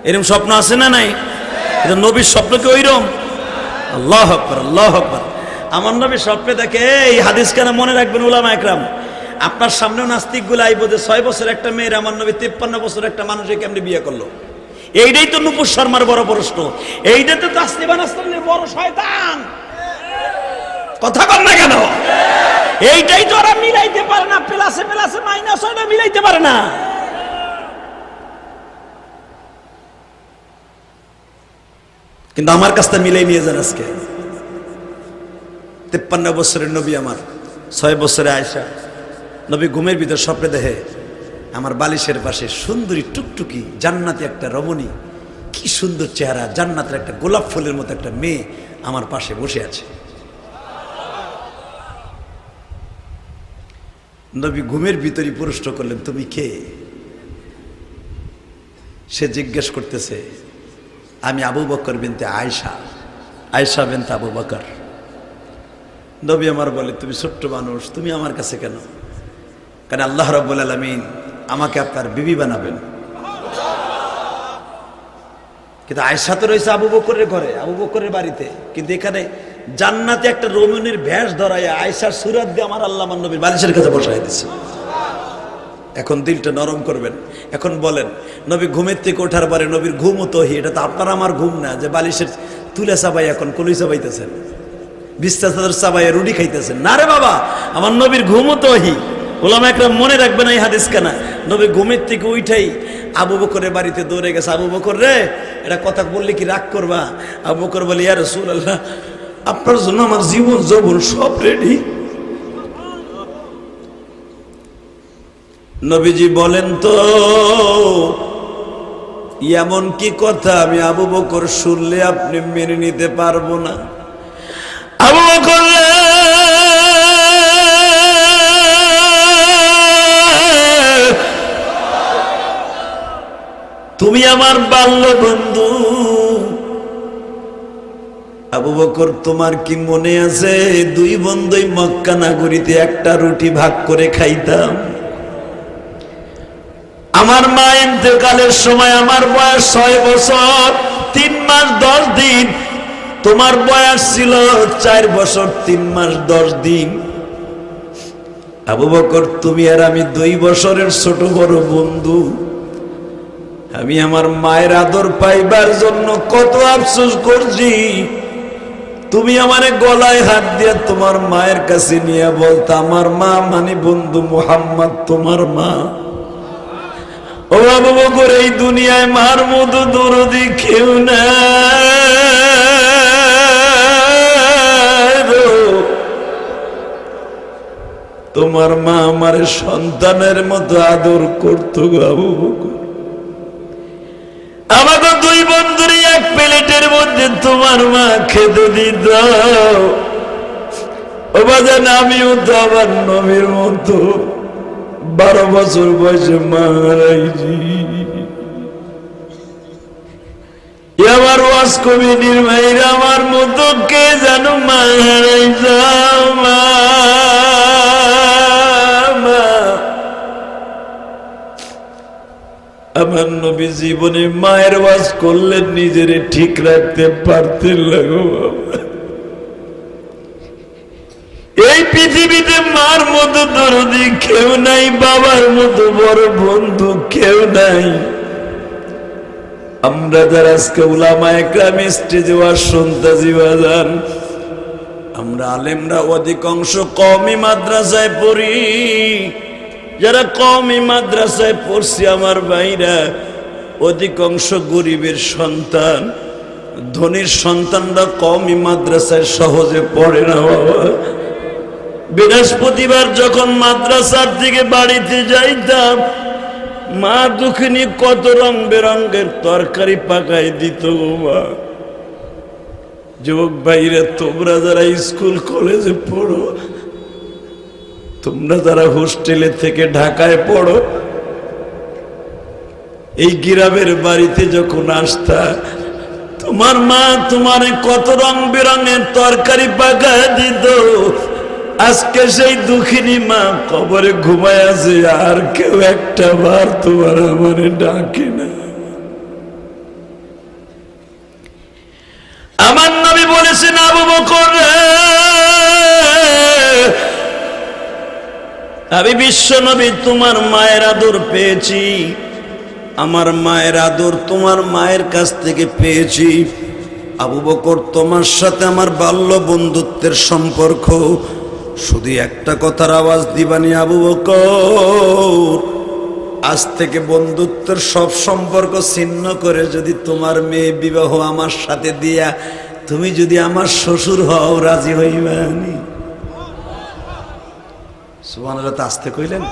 S1: এরকম স্বপ্ন আছে না নাই? এটা নবীর স্বপ্ন কি ওইরকম? আল্লাহু আকবার, আল্লাহু আকবার। আমার নবী স্বপ্নে দেখে, এই হাদিস কেন মনে রাখবেন উলামা একরাম, আপনার সামনেও নাস্তিক গুলো আইব যে 6 বছর একটা মেয়ের আমার নবী 53 বছর একটা মানুষকে কেমনে বিয়ে করলো। এইটাই তো নূপুর শর্মার বড় প্রশ্ন। এইটাতে তো তাসলিমা নাসরিনের বড় শয়তান, কথা কন না কেন? এইটাই তো ওরা মিলাইতে পারে না, প্লাসে প্লাসে মাইনাস হয় না, মিলাইতে পারে না। কিন্তু আমার কাছটা মিলাই নিয়ে যান আজকে। 53 বছরের নবী আমার, 6 বছরে আয়েশা নবী ঘুমের ভিতর স্বপ্নে দেখে আমার বালিশের পাশে সুন্দরী টুকটুকি জান্নাতি একটা রমণী, কি সুন্দর চেহারা, জান্নাতের একটা গোলাপ ফুলের মতো একটা মেয়ে আমার পাশে বসে আছে। নবী ঘুমের ভিতরই প্রশ্ন করলেন, তুমি কে? সে জিজ্ঞেস করতেছে, আমি আবু বকর বিনতে আয়েশা, আয়েশা বিনতে আবু বকর। নবী আমার বলে, তুমি ছোট্ট মানুষ, তুমি আমার কাছে কেন? কারণ আল্লাহ রাব্বুল আলামিন আমাকে আপনার বিবি বানাবেন। কিন্তু আয়েশা তো রয়েছে আবু বকরের ঘরে, আবু বকরের বাড়িতে, কিন্তু এখানে জান্নাতে একটা রমণীর ভেষ ধরায় আয়েশার সুরাত দিয়ে আমার আল্লাহ আমার নবীর বালিশের কাছে বসাই দিচ্ছে। এখন দিলটা নরম করবেন। এখন বলেন, নবী ঘুমের থেকে ওঠার পরে নবীর ঘুমও তহি, এটা তো আপনার আমার ঘুম না যে বালিশের তুলে চাবাই এখন কলুই চাবাইতেছেন, বিস্তার চাদর চাবাই রুটি খাইতেছেন। না রে বাবা, আমার নবীর ঘুমও তহি। ওলামা একরাম মনে রাখবেন এই হাদিস কেনা। নবী ঘুমের থেকে উঠাই আবু বকরের বাড়িতে দৌড়ে গেছে। আবু বকর রে, এটা কথা বললে কি রাগ করবা? আবু বকর বলে, ইয়া রাসূলুল্লাহ, আপনার জন্য আমার জীবন যৌবন সব রেডি। নবীজি বলেন, তো এমন কি কথা আমি আবু বকর শুনলে আপনি মেনে নিতে পারবো না? আবু বকর তুমি আমার বাল্য বন্ধু। আবু বকর, তোমার কি মনে আছে 2 বন্ধুই মক্কা নগরীতে একটা রুটি ভাগ করে খাইতাম? আমার মা ইন্তেকালের সময় আমার বয়স 6 বছর 3 মাস 10 দিন, তোমার বয়স ছিল 4 বছর 3 মাস 10 দিন। আবু বকর, তুমি আর আমি 2 বছরের ছোট বড় বন্ধু। আমি আমার মায়ের আদর পাইবার জন্য কত আফসোস করছি। তুমি আমারে গলায় হাত দিয়ে তোমার মায়ের কাছে নিয়ে বলতা, আমার মা মানে বন্ধু মুহাম্মদ তোমার মা। ও আবু বকর, এই দুনিয়ায় মার মতো দরদি কেউ না। তোমার মা আমার সন্তানের মতো আদর করতো গো আবু বকর। আমাকে 2 বন্ধুরই এক প্লেটের মধ্যে তোমার মা খেতে দিত। ও বাজান, আমিও তো আমার নবীর মতো 12 বছর বয়সে মা হারাইছি। আমার ওয়াজ কমিটির ভাইরা আমার মতো কে যেন মা হারাইছে। আমার নবী জীবনে মায়ের ওয়াজ করলে নিজের ঠিক রাখতে পারতেন লাগো। এই পৃথিবীতে মার মতো দরদি কেউ নাই, বাবার মতো বড় বন্ধু কেউ নাই। আমরা যারা আজকে উলামা একরাম স্টেজে ওয়াজ শুনতাছি বাজান, আমরা আলেমরা অধিকাংশ কওমি মাদ্রাসায় পড়ি। যারা কওমি মাদ্রাসায় পড়ছি আমার ভাইরা, অধিকাংশ গরিবের সন্তান। ধনীর সন্তানরা কওমি মাদ্রাসায় সহজে পড়ে না বাবা। বৃহস্পতিবার যখন মাদ্রাসার থেকে বাড়িতে যাইতাম, মা দুঃখিনী কত রং বেরঙ্গের তরকারি পাকাই দিত গো মা। যুবক ভাইরা, তোমরা যারা স্কুল কলেজে পড়ো, তোমরা যারা হোস্টেলে থেকে ঢাকায় পড়ো, এই গ্রামের বাড়িতে যখন আসতা, তোমার মা তোমার কত রং বেরঙের তরকারি পাকায় দিত। আজকে সেই দুঃখিনী মা কবরে ঘুমায় আছে, আর কেউ একটা বার তোমার আমারে ডাকে না। আমার নবী বলেছেন, আবু বকর রে, আমি বিশ্ব নবী তোমার মায়ের আদর পেয়েছি, আমার মায়ের আদর তোমার মায়ের কাছ থেকে পেয়েছি। আবু বকর, তোমার সাথে আমার বাল্য বন্ধুত্বের সম্পর্ক, শুধু একটা কথার আওয়াজ দিবানি আবু বকর, আজ থেকে বন্ধুত্বের সব সম্পর্ক ছিন্ন করে যদি তোমার মেয়ে বিবাহ আমার সাথে দিয়া তুমি যদি আমার শ্বশুর হও, রাজি হইবানি? সুবহানাল্লাহ। তা আসতে কইলেন,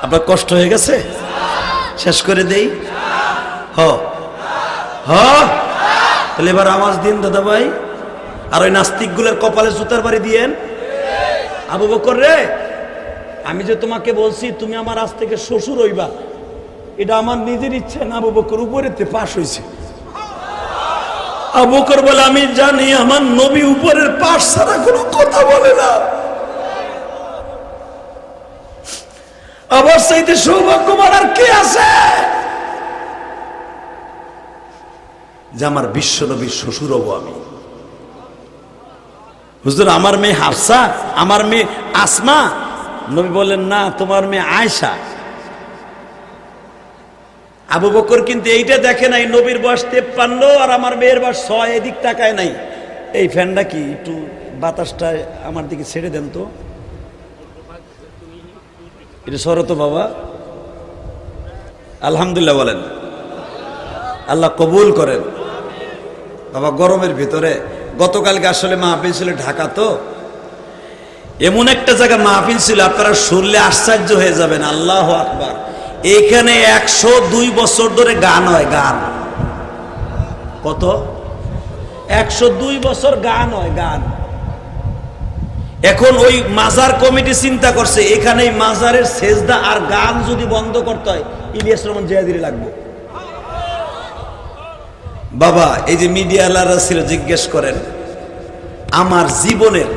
S1: আপনার কষ্ট হয়ে গেছে? শেষ করে দেই। তাহলে এবার আওয়াজ দিন দাদা ভাই, আর ওই নাস্তিকগুলোর কপালে জুতার বাড়ি দিয়েন। আবু বকর রে, আমি যে তোমাকে বলছি তুমি আমার আজ থেকে শ্বশুর হইবা, এটা আমার নিজের ইচ্ছা না। আবু বকর উপরেতে পাশ হয়েছে। আবু বকর বলে, আমি জানি আমার নবী উপরের পাশ ছাড়া কোনো কথা বলে না। আবার চাইতে সৌভাগ্যবান আর কে আছে যে আমার বিশ্ব নবীর শ্বশুর হব আমি? হুজুর, আমার মেয়ে হাফসা, আমার মেয়ে আসমা। নবী বললেন, না, তোমার মেয়ে আয়েশা। আবু বকর কিন্তু এইটা দেখে নাই, নবীর বয়স 53 আর আমার মেয়ের বয়স 6, এদিক তাকায় নাই। এই ফ্যানটা কি একটু বাতাসটা আমার দিকে ছেড়ে দেন তো, এটা সরো তো বাবা। আলহামদুলিল্লাহ বলেন, আল্লাহ কবুল করেন। বাবা, গরমের ভিতরে গতকালকে আসলে মাহফিল ছিল ঢাকা, তো এমন একটা জায়গা মাহফিল ছিল, আপনারা শুনলে আশ্চর্য হয়ে যাবেন। আল্লাহু আকবার। এইখানে 102 বছর ধরে গান হয়। গান কত? 102 বছর গান হয়, গান। এখন ওই মাজার কমিটি চিন্তা করছে, এখানে মাজারের সেজদা আর গান যদি বন্ধ করতে হয়, ইলিয়াস রহমান জিয়াদিরে লাগবে। বাবা, এই যে মিডিয়ালারা ছিল, জিজ্ঞেস করেন, আমার জীবনের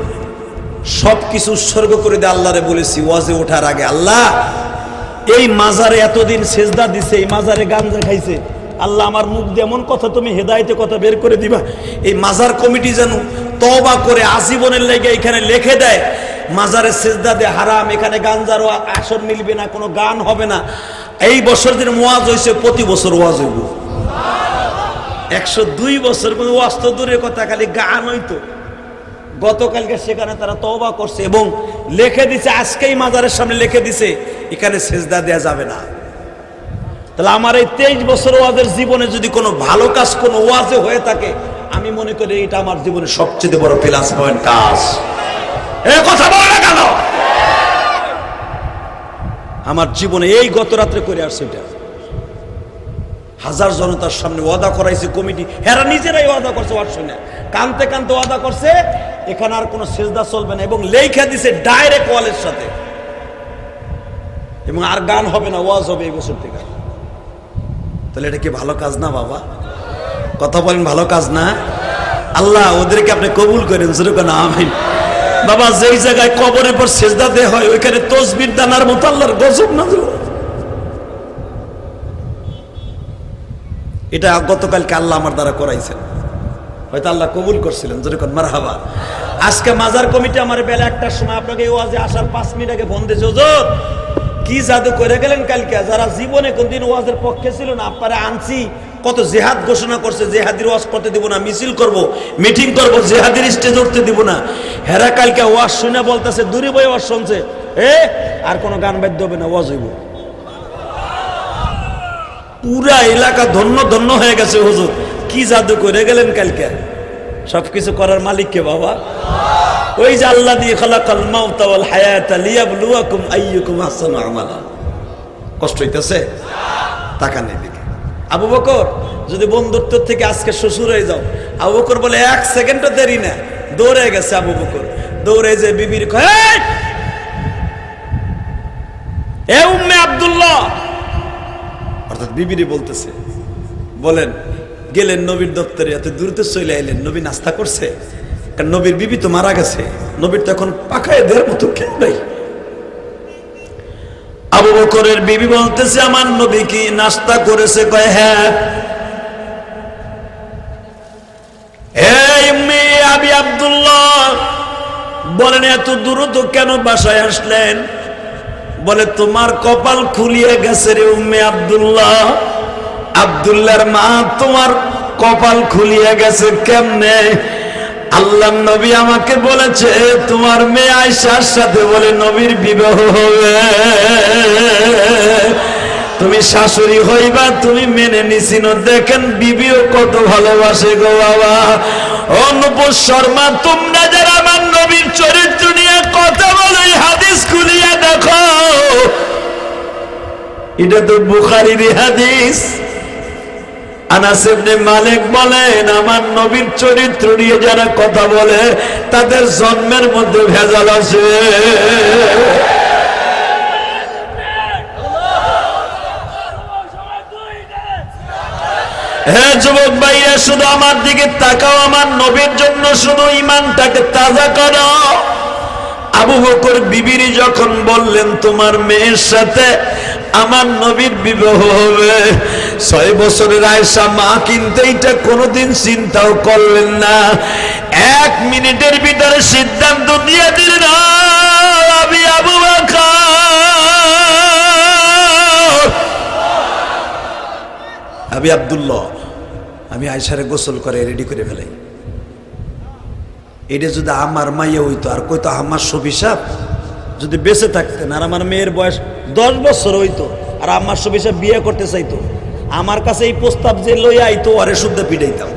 S1: সবকিছু উৎসর্গ করে দিয়ে আল্লাহরে বলেছি ওয়াজে ওঠার আগে, আল্লাহ এই মাজারে এতদিন সেজদা দিছে, এই মাজারে গাঞ্জা খাইছে, আল্লাহ আমার মুখ দিয়ে এমন কথা তুমি হেদায়েতে কথা বের করে দিবা, এই মাজার কমিটি যেন তওবা করে আজীবনের লেগে এখানে লিখে দেয় মাজারে সেজদা দে হারাম, এখানে গাঞ্জারও আসর মিলবে না, কোনো গান হবে না। এই বছর দিন ওয়াজ হয়েছে, প্রতি বছর ওয়াজ হইব। 102 বছর কোনো ওয়াজ তো দূরের কথা, খালি গান হইতো। গতকালকে সেখানে তারা তওবা করছে এবং লিখে দিছে, আজকেই মাজারের সামনে লিখে দিছে এখানে সেজদা দেয়া যাবে না। তাহলে আমার এই 23 বছর ওয়াজের জীবনে যদি কোনো ভালো কাজ কোনো ওয়াজে হয়ে থাকে, আমি মনে করি এটা আমার জীবনের সবচেয়ে বড় প্লাস পয়েন্ট কাজ। এই কথা বলে না কেন? আমার জীবনে এই গত রাত্রে করে আসছে, এটা হাজার জনতার সামনে ওয়াদা করাইছে কমিটি, এরা নিজেরাই ওয়াদা করছে, ওয়াজ শুনে কানতে কানতে ওয়াদা করছে এখানে আর কোনো সেজদা চলবে না, এবং লেখা দিছে ডাইরেক্ট ওয়ালের সাথে, এবং আর গান হবে না, ওয়াজ হবে এই বছর থেকে। তাহলে এটা কি ভালো কাজ না বাবা? কথা বলেন, ভালো কাজ না? আল্লাহ ওদেরকে আপনি কবুল করেন, যেরকম আমিন। বাবা, যেই জায়গায় কবরের পর সেজদা দেয়া হয় ওইখানে তসবির দানার মতো আল্লাহর গজব নাযিল। এটা গতকালকে আল্লাহ আমার দ্বারা করাইছেন, হয়তো আল্লাহ কবুল করছিলেন, যেরকম মারহাবা। আজকে মাজার কমিটি আমার বেলা 1টার সময় আপনাকে এই ওয়াজে আসার 5 মিনিট আগে ফোন দিয়েছে, হুজুর কি জাদু করে গেলেন কালকে, যারা জীবনে কোনদিন ওয়াজের পক্ষে ছিল না আপনারা আনছি, কত জেহাদ ঘোষণা করছে, জেহাদির ওয়াজ করতে দিব না, মিছিল করব, মিটিং করব, জেহাদির স্টেজ উঠতে দিব না। হেরা কালকে ওয়াজ শুনে বলতেছে, দূরে বই ওয়াজ শুনছে, আর কোনো গান বাদ্য হবে না, ওয়াজ হইব। পুরা এলাকা ধন্য ধন্য হয়ে গেছে, হুজুর কি জাদু করে গেলেন কালকে। সবকিছু করার মালিক কে বাবা? ওই যে আল্লাহ দিয়ে খালাকাল মাউতা ওয়াল হায়াতা লিয়াবলুয়াকুম আইয়ুকুম আহসানু আমালা। কষ্ট হইতেছে? তাকান এদিকে। আবু বকর যদি বন্ধুত্ব থেকে আজকে শ্বশুর হয়ে যাও, আবু বকর বলে 1 সেকেন্ডও দেরি না, দৌড়ে গেছে আবু বকর। দৌড়ে যে বিবির কয়, এ উম্মে আব্দুল্লাহ, অর্থাৎ বিবিরই বলতেছে, বলেন গেলেন নবীর দপ্তরে, এত দ্রুত চলে আইলেন, নবী নাস্তা করছে? কারণ নবীর বিবি তো মারা গেছে, নবীর তো এখন পাকায় দেওয়ার মতো কেউ নাই। আবু বকরের বিবি বলতেছে, আমার নবী কি নাস্তা করেছে? কয় হ্যাঁ। এই মেয়ে আবি আব্দুল্লাহ, বলেন এত দ্রুত কেন বাসায় আসলেন? বলে তোমার কপাল খুলিয়ে গেছে রে উম্মে আব্দুল্লাহ। আব্দুল্লাহর মা, তোমার কপাল খুলিয়ে গেছে কেমনে? আল্লাহর নবী আমাকে বলেছে তোমার মেয়ে আয়েশার সাথে বলে নবীর বিবাহ হবে, তুমি শাশুড়ি হইবা, তুমি মেনে নিছিনো। দেখেন বিবিও কত ভালোবাসে গো বাবা। ও নূপুর শর্মা, তোমরা যারা আমার নবীর চরিত্র নিয়ে কথা বলো, এই হাদিস খুলিয়া দেখো, এটা তো বুখারীর হাদিস। আনাস ইবনে মালিক বলেন, আমার নবীর চরিত্র নিয়ে যারা কথা বলে তাদের জন্মের মধ্যে ভেজাল আছে। হে যুবক ভাইরা, শুধু আমার দিকে তাকাও, আমার নবীর জন্য শুধু ঈমানটাকে তাজা করো। আবু বকর বিবির যখন বললেন তোমার মেয়ের সাথে আমার নবীর বিবাহ হবে, 6 বছরের আয়েশা মা কিন্তু এইটা কোনোদিন চিন্তাও করলেন না। 1 মিনিটের ভিতরে সিদ্ধান্ত দিয়ে দিলেন, আমি আবু বকর, আমি আব্দুল্লাহ, আমি আয়েশারে গোসল করে রেডি করে ফেলাই। এটা যদি আমার মাইয়া হইতো আর কইতো আমার সবিসাব, যদি বেঁচে থাকতেন আর আমার মেয়ের বয়স 10 বছর হইতো আর আমার সবিসাব বিয়ে করতে চাইতো, আমার কাছে এই প্রস্তাব যে লইয়া আইতো আরে শুদ্ধ পিটাইতাম।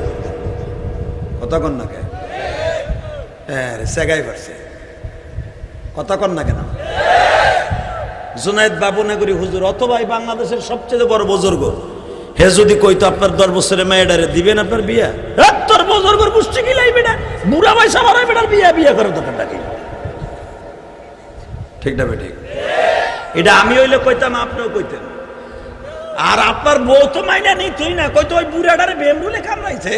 S1: কথা কন না কেন? হ্যাঁ সেগাই পারছে। কথা কন না কেন? জুনায়েদ বাবুনগরী হুজুর অথবা বাংলাদেশের সবচেয়ে বড় বুজুর্গ, হে যদি কইতো আপনার 10 বছরের মেয়েটারে দিবেন আপনার বিয়া, তোর বুজুর্গর গোষ্ঠী কি লাইবে না, বুড়া বয়সা মারাই বেটার বিয়া বিয়া করে দোকানটা কি? ঠিক না বেঠিক? এটা আমি হইলে কইতাম, আপনিও কইতেন। আর আপনার বউ তো মাইনা নেই, তুই না কইতো ওই বুড়াটারে বেমরুলে কামড়াইছে।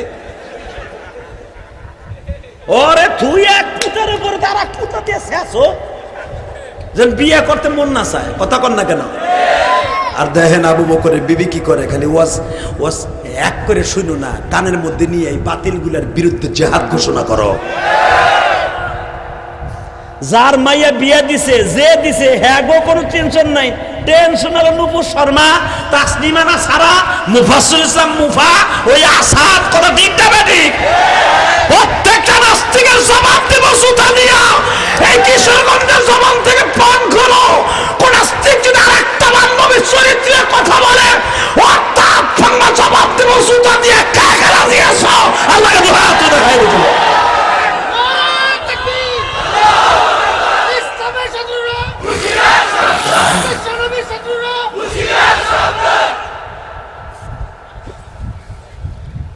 S1: ওরে তুই এক পুতার উপরে তার এক পুতা দিয়ে শেষো, যেন বিয়ে করতে মন না চায়। কথা কন না কেন? আর দেখেন আবু বকরের বিবি কি করে, খালি ওয়াজ ওয়াজ এক করে শুনো না, কানের মধ্যে নিয়ে এই বাতিলগুলোর বিরুদ্ধে জিহাদ ঘোষণা করো। যার মাইয়া বিয়া দিছে, যে দিছে, হ্যাঁ গো কোনো টেনশন নাই। টেনশন হলো নূপুর শর্মা, তাসনিমানা সারা, মুফাসসির ইসলাম মুফা, ওই আসাদ। কথা ঠিক না ঠিক? প্রত্যেকটা নাস্তিকের জবাব দেব সুতা দিয়া। এই কিশোরগঞ্জের জবান থেকে পান করো, কোন নাস্তিক যদি আরেকটা নবীর চরিত্রের কথা বলে, অর্থাৎ ভাঙা জবাব দেব সুতা দিয়ে। কাকে রাজি আছো? আল্লাহকে দোয়া তো দেখাই দিল।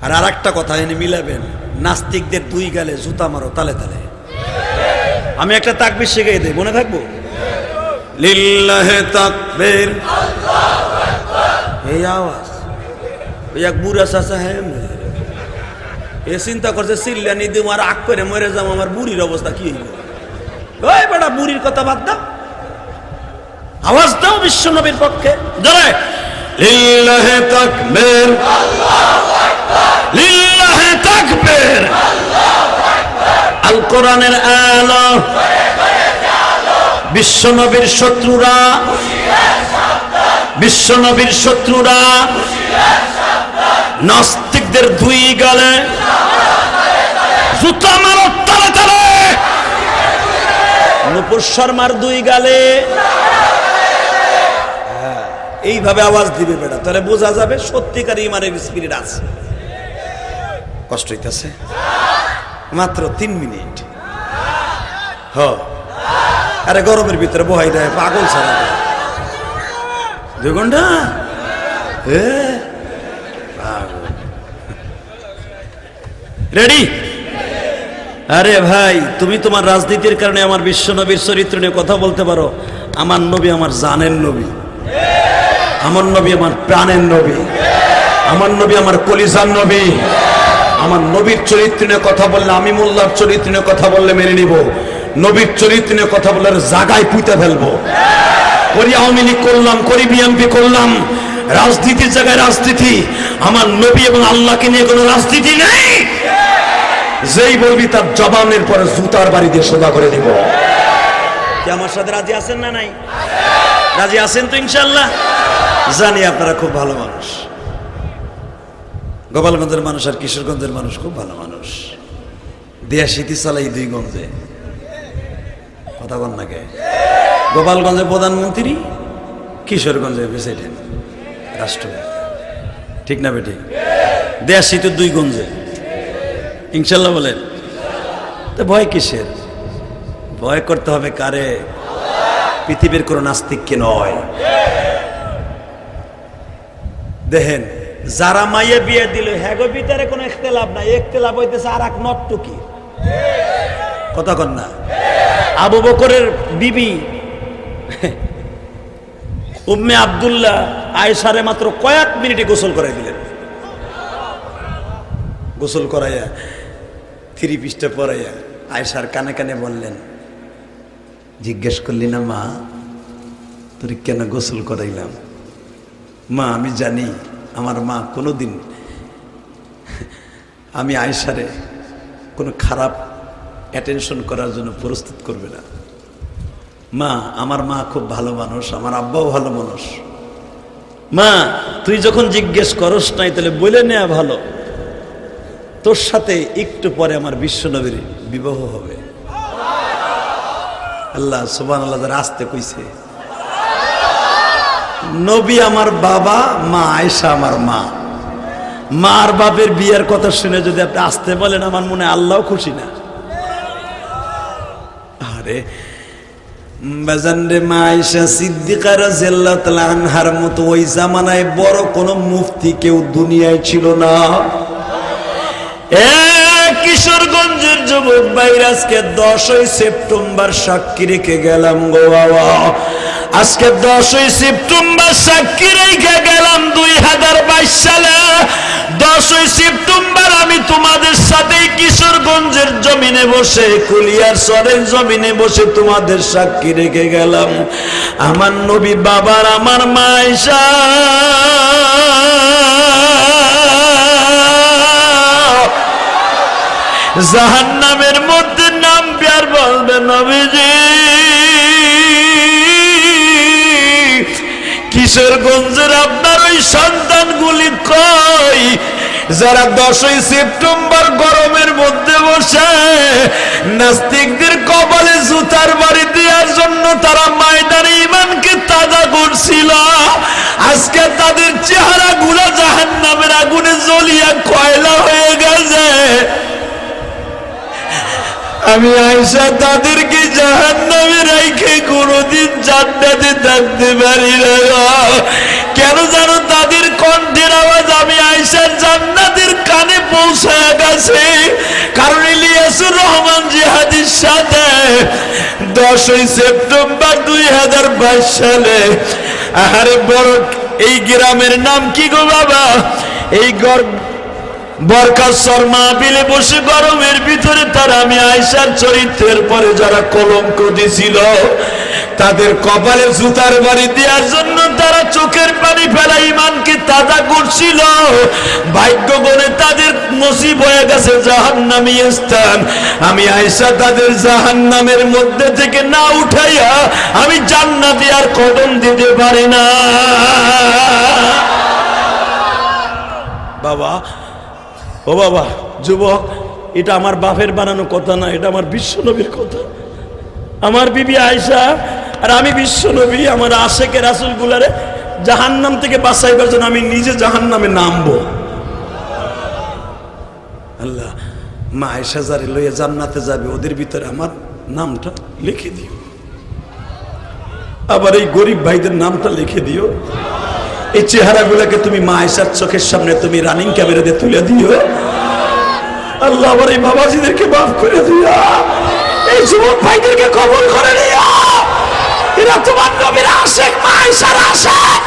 S1: আর আরেকটা কথা এনে মিলাবেন, নাস্তিকদের 2 গালে জুতা মারো তালে তালে। আমি একটা তাকবীর শিখিয়ে দেই, মনে থাকবো? লিল্লাহে তাকবীর, আল্লাহু আকবার। এই আওয়াজ ওই এক বুড়া চাচা, হ্যাঁ এ চিন্তা করছে চিল্লানি দিব আর আগ করে মরে যাবো, আমার বুড়ির অবস্থা কি হইল? ওই বেটা বুড়ির কথা বাদ দাও, আওয়াজ দাও বিশ্ব নবীর পক্ষে জোরে। লিল্লাহে তাকবীর, আল্লাহু আকবার। লিল্লাহে তাকবীর, আল্লাহু আকবার। আল কোরআনের আলো, বিশ্ব নবীর শত্রুরা, বিশ্ব নবীর শত্রুরা, নাস্তিকদের 2 গালে জুতা মারো তালে তালে। নূপুর শর্মার 2 গালে এইভাবে আওয়াজ দিবে বেটা, তাহলে বোঝা যাবে সত্যিকার ইমানের স্পিরিট আছে। কষ্ট হইতেছে? মাত্র 3 মিনিট। হ আরে গরমের ভিতরে বহাই দেয় পাগল ছাড়া 2 ঘন্টা রেডি? আরে ভাই, তুমি তোমার রাজনীতির কারণে আমার বিশ্ব নবীর চরিত্র নিয়ে কথা বলতে পারো। আমার নবী আমার জানের নবী, আমার নবী আমার প্রাণের নবী, আমার নবী আমার কলিজার নবী। আমার নবীর চরিত্র নিয়ে কথা বললে, আমি মোল্লার চরিত্র নিয়ে কথা বললে মেনে নিব, নবীর চরিত্র নিয়ে কথা বললে জাগায় পুঁতে ফেলবো। করি আওয়ামী লীগ করলাম, করি বিএনপি করলাম, রাজনীতির জায়গায় রাজনীতি। আমার নবী এবং আল্লাহকে নিয়ে কোনো রাজনীতি নেই। যেই বলবি তার জবানের পরে জুতার বাড়ি দিয়ে সোজা করে দিব। কি আমার সাথে রাজি আছেন না নাই? রাজি আছেন তো ইনশাল্লাহ? জানি আপনারা খুব ভালো মানুষ, গোপালগঞ্জের মানুষ আর কিশোরগঞ্জের মানুষ খুব ভালো মানুষ। দেয়া শীতি চালাই 2 গঞ্জে, কথা বল না কে? গোপালগঞ্জের প্রধানমন্ত্রী, কিশোরগঞ্জের প্রেসিডেন্ট, রাষ্ট্রপতি, ঠিক না বেটি? দেয়া শীত 2 গঞ্জে, ইনশাল্লাহ বলেন। তো ভয় কিসের? ভয় করতে হবে কারে? পৃথিবীর কোন নাস্তিককে নয়। দেখেন, যারা মাইয়ে বিয়ে দিল হ্যাগো ভিতরে কোনো ইখতিলাফ নাই, ইখতিলাফ হইতেছে আর এক নর্তকী, কথা কন না? আবু বকরের বিবি উম্মে আব্দুল্লাহ আয়েশারে মাত্র কয়েক মিনিটে গোসল করাই দিলেন। গোসল করাইয়া 3 পিসটা পরাইয়া আয়েশার কানে কানে বললেন, জিজ্ঞেস করলি না মা তোর কেন গোসল করাইলাম? মা আমি জানি আমার মা কোনোদিন আমি আয়েশারে কোনো খারাপ অ্যাটেনশন করার জন্য প্রস্তুত করবে না। মা আমার মা খুব ভালো মানুষ, আমার আব্বাও ভালো মানুষ। মা তুই যখন জিজ্ঞেস করস নাই তাহলে বলে নেওয়া ভালো, তোর সাথে একটু পরে আমার বিশ্বনবীর বিবাহ হবে। আল্লাহ সুবহানাল্লাহ, যারা আসতে কইছে। নবী আমার বাবা, মা আয়েশা আমার মা। মার বাপের বিয়ের কথা শুনে যদি আপনি আসতে বলেন, আমার মনে আল্লাহও খুশি না। আরে বাজানরে, মা আয়েশা সিদ্দিকা রাদিয়াল্লাহু তাআলা আনহার মতো ওই জামানায় বড় কোনো মুফতি কেউ দুনিয়ায় ছিল না। কিশোরগঞ্জের যুবক ভাইরা, আজকে 10ই সেপ্টেম্বর সাক্ষী রেখে গেলাম গো বাবা। আজকে 10ই সেপ্টেম্বর সাক্ষী রেখে গেলাম 2022 সালে। 10ই সেপ্টেম্বর আমি তোমাদের সাথে কিশোরগঞ্জের জমিনে বসে, কুলিয়ার সরের জমিনে বসে তোমাদের সাক্ষী রেখে গেলাম। আমার নবী বাবার, আমার মা আয়েশা জাহান্নামের মধ্যে নামবে আর বলবে, নবীজি কিশোরগঞ্জের আপনার ওই সন্তানগুলি কই, যারা 10ই সেপ্টেম্বর গরমের মধ্যে বসে নাস্তিকদের কপালে জুতার বাড়ি দেওয়ার জন্য তারা ময়দানে ঈমানকে তাজা করছিল। আজকে তাদের চেহারা গুলা জাহান্নামের আগুনে জ্বলিয়া কয়লা হয়ে গেছে। আমি আয়েশা তাদেরকে জাহান্নামে রাইখে কোনোদিন জান্নাতে থাকতে পারি না। কেন জানো? তাদের কণ্ঠের আওয়াজ আমি আয়েশার জান্নাতের কানে পৌঁছায় গেছে। কারণ ইলিয়াসুর রহমান জিহাদির সাথে 10ই সেপ্টেম্বর 2022 সালে, আরে বড় এই গ্রামের নাম কি গো বাবা? এই বরকার শর্মা বিলে বসে গরমের ভিতরে তারা আমি আয়েশার চরিত্রের পরে যারা কলঙ্ক দিছিল, তাদের কপালে জুতার বাড়ি দেওয়ার জন্য তারা চোখের পানি ফেলা ঈমানকে তাজা করছিল। ভাগ্য করে তাদের নসিব হয়ে গেছে জাহান্নামী স্থান। আমি আয়েশা তাদের জাহান্নামের মধ্যে থেকে না উঠাইয়া আমি জান্নাতে আর কদম দিতে পারি না। বাবা, ও বাবা যুবক, এটা আমার বাপের বানানো কথা না, এটা আমার বিশ্বনবীর কথা। আমার বিবি আয়েশা আর আমি বিশ্বনবী, আমার আশেকে রাসূল গুলারে জাহান্নাম থেকে বাঁচাইবার জন্য আমি নিজে জাহান্নামে নামবো। আল্লাহ, মা আয়েশা যারে লইয়া জান্নাতে যাবে, ওদের ভিতরে আমার নামটা লিখে দিও, আবার এই গরিব ভাইদের নামটা লিখে দিও। এই চেহারাগুলোকে তুমি মা আয়েশার চোখের সামনে তুমি রানিং ক্যামেরা দিয়ে তুলে দিও। আল্লাহ আবার এই বাবাজিদেরকে মাফ করে দিও, এই যুবক ভাইদেরকে কবুল করে নিও। এরা তোমার নবীর আশিক, মা আয়েশার আশিক।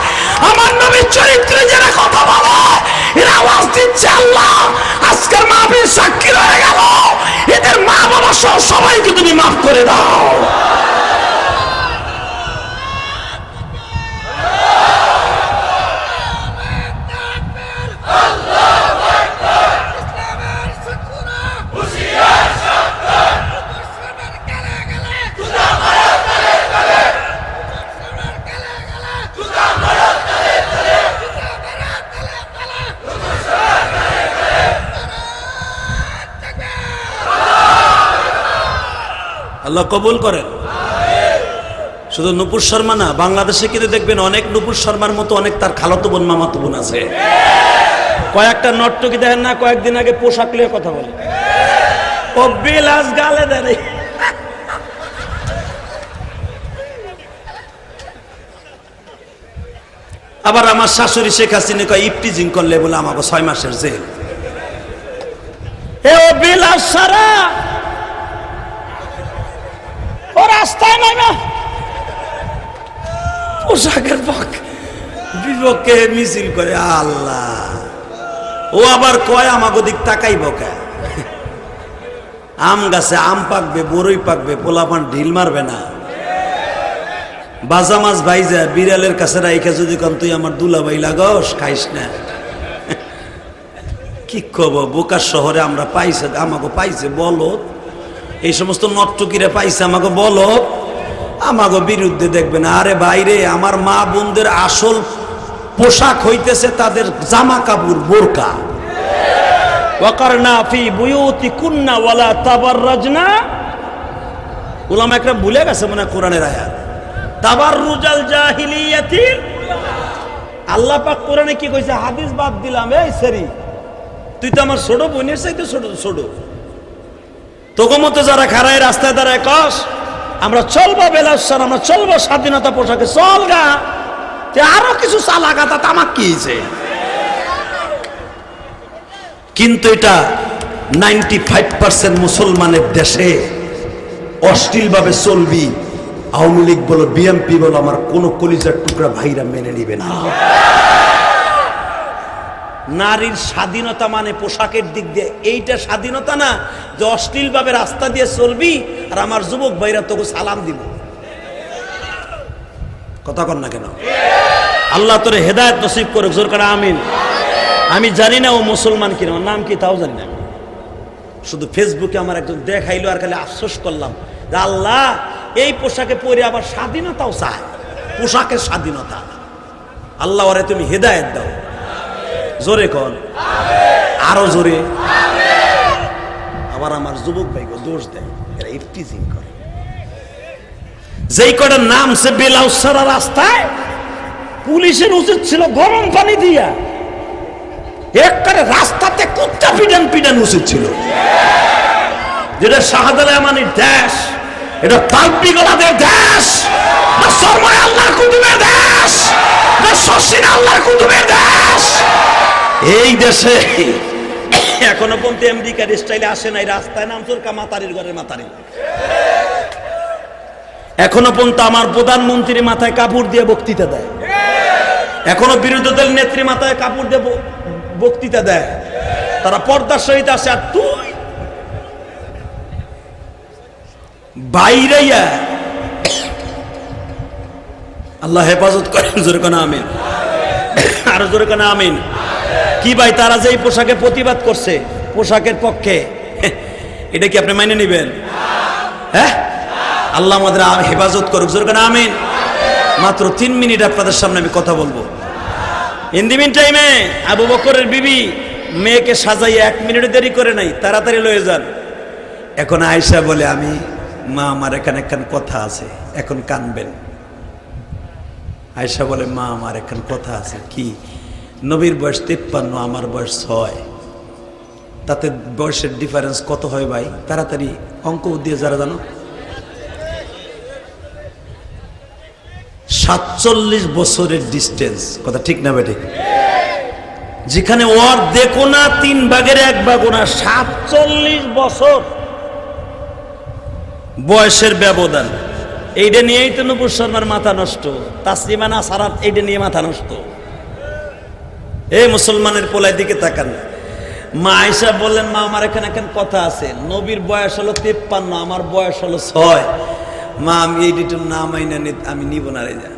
S1: আমার নবীর চরিত্রে যারা কথা বলে এরা আওয়াজ দিচ্ছে আল্লাহ আজকের মাহফিল সাক্ষী রয়ে গেল, এদের মা বাবা সহ সবাইকে তুমি মাফ করে দাও। আল্লাহ কবুল করেন। শুধু নূপুর শর্মা না, বাংলাদেশে কিন্তু দেখবেন অনেক নূপুর শর্মার মতো অনেক তার খালাতো বোন মামাতো বোন আছে। কয়েকটা নর্তকী দেখেন না, কয়েকদিন আগে পোশাক নিয়ে কথা বলে, ও বিলাস গালে দেয়। আবার আমার শাশুড়ি শেখ হাসিনা কয় ইফটিজিং করলে বলে আমাকে 6 মাসের জেল। এ ও বিলাস সারা ও রাস্তায় নামে পোশাকের বিপক্ষে মিছিল করে। আল্লাহ, ও আবার কয় আমাকে দিক তাকাইব কে? আম গাছে আম পাকবে, বড়ই পাকবে, পোলাপান ঢিল মারবে না। বাজা মাছ ভাইজা বিড়ালের কাছে রাইখা যদি কন তুই আমার দুলাভাই লাগস, খাইস না। কি কব, বোকার শহরে আমরা পাইছে, আমাকে পাইছে বলত, এই সমস্ত নর্তকীরা পাইছে আমাকে বলত, আমাকে বিরুদ্ধে দেখবে না। আরে বাইরে আমার মা বোনদের আসল পোশাক হইতেছে তাদের জামা কাপড়, বোরকা। ওয়াকারনা ফি বুয়ুতিকুন্না ওয়ালা তাবাররাজনা। উলামা একরাম ভুলে গেছে মনে কোরআনের আয়াত, তাবাররুজাল জাহিলিয়াতি। আল্লাহ পাক কোরআনে কি কইছে? হাদিস বাদ দিলাম। এই সেরি, তুই তো আমার ছোট বোনের চাইতে ছোট ছোট। তোকে মতো যারা খারায় রাস্তায় দাঁড়ায় কস আমরা চলবো বেলাসার, আমরা চলবো স্বাধীনতা পোশাকে, চল গা। আরো কিছু চালাগাতা তামাক কিছে, কিন্তু এটা 95% মুসলমানের দেশে অশ্লীল ভাবে চলবি। আওয়ামী লীগ বলো, বিএনপি বলো, আমার কোন কলিজার টুকরা ভাইরা মেনে নিবে না। নারীর স্বাধীনতা মানে পোশাকের দিক দিয়ে এইটা স্বাধীনতা না যে অশ্লীল ভাবে রাস্তা দিয়ে চলবি আর আমার যুবক ভাইরা তোকে সালাম দিব। কথা কর না কেন? আল্লাহ তোরে হেদায়েত নসিব করুক, জোর করে আমিন। আমি জানি না ও মুসলমান কিনা, ওর নাম কি তাও জানি না। শুধু ফেসবুকে আমার একজন দেখাইলো আর খালি আফসোস করলাম যে আল্লাহ এই পোশাকে পরে আবার স্বাধীনতাও চায়, পোশাকের স্বাধীনতা। আল্লাহ ওরে তুমি হেদায়েত দাও। জোরে কর, আরো জোরে। আবার আমার যুবক ভাইকে দোষ দেয়, এরা ইফটিজিং করে। যেই কটার নাম সে বেলাউসারা রাস্তায়, পুলিশের উচিত ছিল গরম পানি দিয়া একবারে রাস্তাতে কুত্তা পিডান পিডান উচিত ছিল। যেটা শাহজালাল আমানির দেশ, এটা তালপিগলাদের দেশ, না সরমায় আল্লাহর কুতুবের দেশ, না শশিন আল্লাহর কুতুবের দেশ। এই দেশে এখনো পর্যন্ত আমেরিকার স্টাইলে আসে নাই, রাস্তায় নাম তোর মাতারির ঘরের মাতারি। এখনো পর্যন্ত আমার প্রধানমন্ত্রী মাথায় কাপড় দিয়ে বক্তৃতা দেয়, এখনো বিরোধী দল নেত্রী মাথায় কাপড় দিয়ে বক্তৃতা দেয়। তারা পর্দার সহিত আসে, আর তুই বাইরে। আল্লাহ হেফাজত করেন, জোরে কানা আমিন। আরো জোরে কানা আমিন। কি ভাই, তারা যে এই পোশাকে প্রতিবাদ করছে, পোশাকের পক্ষে, এটা কি আপনি মাইনে নিবেন? হ্যাঁ, আল্লাহ আমাদের হেফাজত করুক, জোরে কানা আমিন। মাত্র 3 মিনিট আপনাদের সামনে আমি কথা বলবো। ইন দি মিন টাইমে আবু বকরের বিবি মেয়েকে সাজাইয়া 1 মিনিট দেরি করে নাই, তাড়াতাড়ি লয়ে যান। এখন আয়েশা বলে, আমি মা আমার এখানে কথা আছে, এখন কানবেন। আয়েশা বলে, মা আমার এখন কথা আছে। কি? নবীর বয়স 53, আমার বয়স 6, তাতে বয়সের ডিফারেন্স কত হয় ভাই? তাড়াতাড়ি অঙ্ক দিয়ে যারা জানো 47 বছরের ডিস্টেন্স, কথা ঠিক না বেঠিক? যেখানে ওর দেখো না 3 ভাগের 1 ভাগও না, 47 বছর বয়সের ব্যবধান। এইটা নিয়েই তো নূপুর শর্মার মাথা নষ্ট, তাসলিমা নাসারাত এইটা নিয়ে মাথা নষ্ট। এই মুসলমানের পোলায় দিকে তাকান। মা আয়েশা বললেন, মা আমার এখানে কথা আছে, নবীর বয়স হলো 53, আমার বয়স হলো 6। মা আমি এই ডিটেল না মাইনা আমি নিব না রে। যা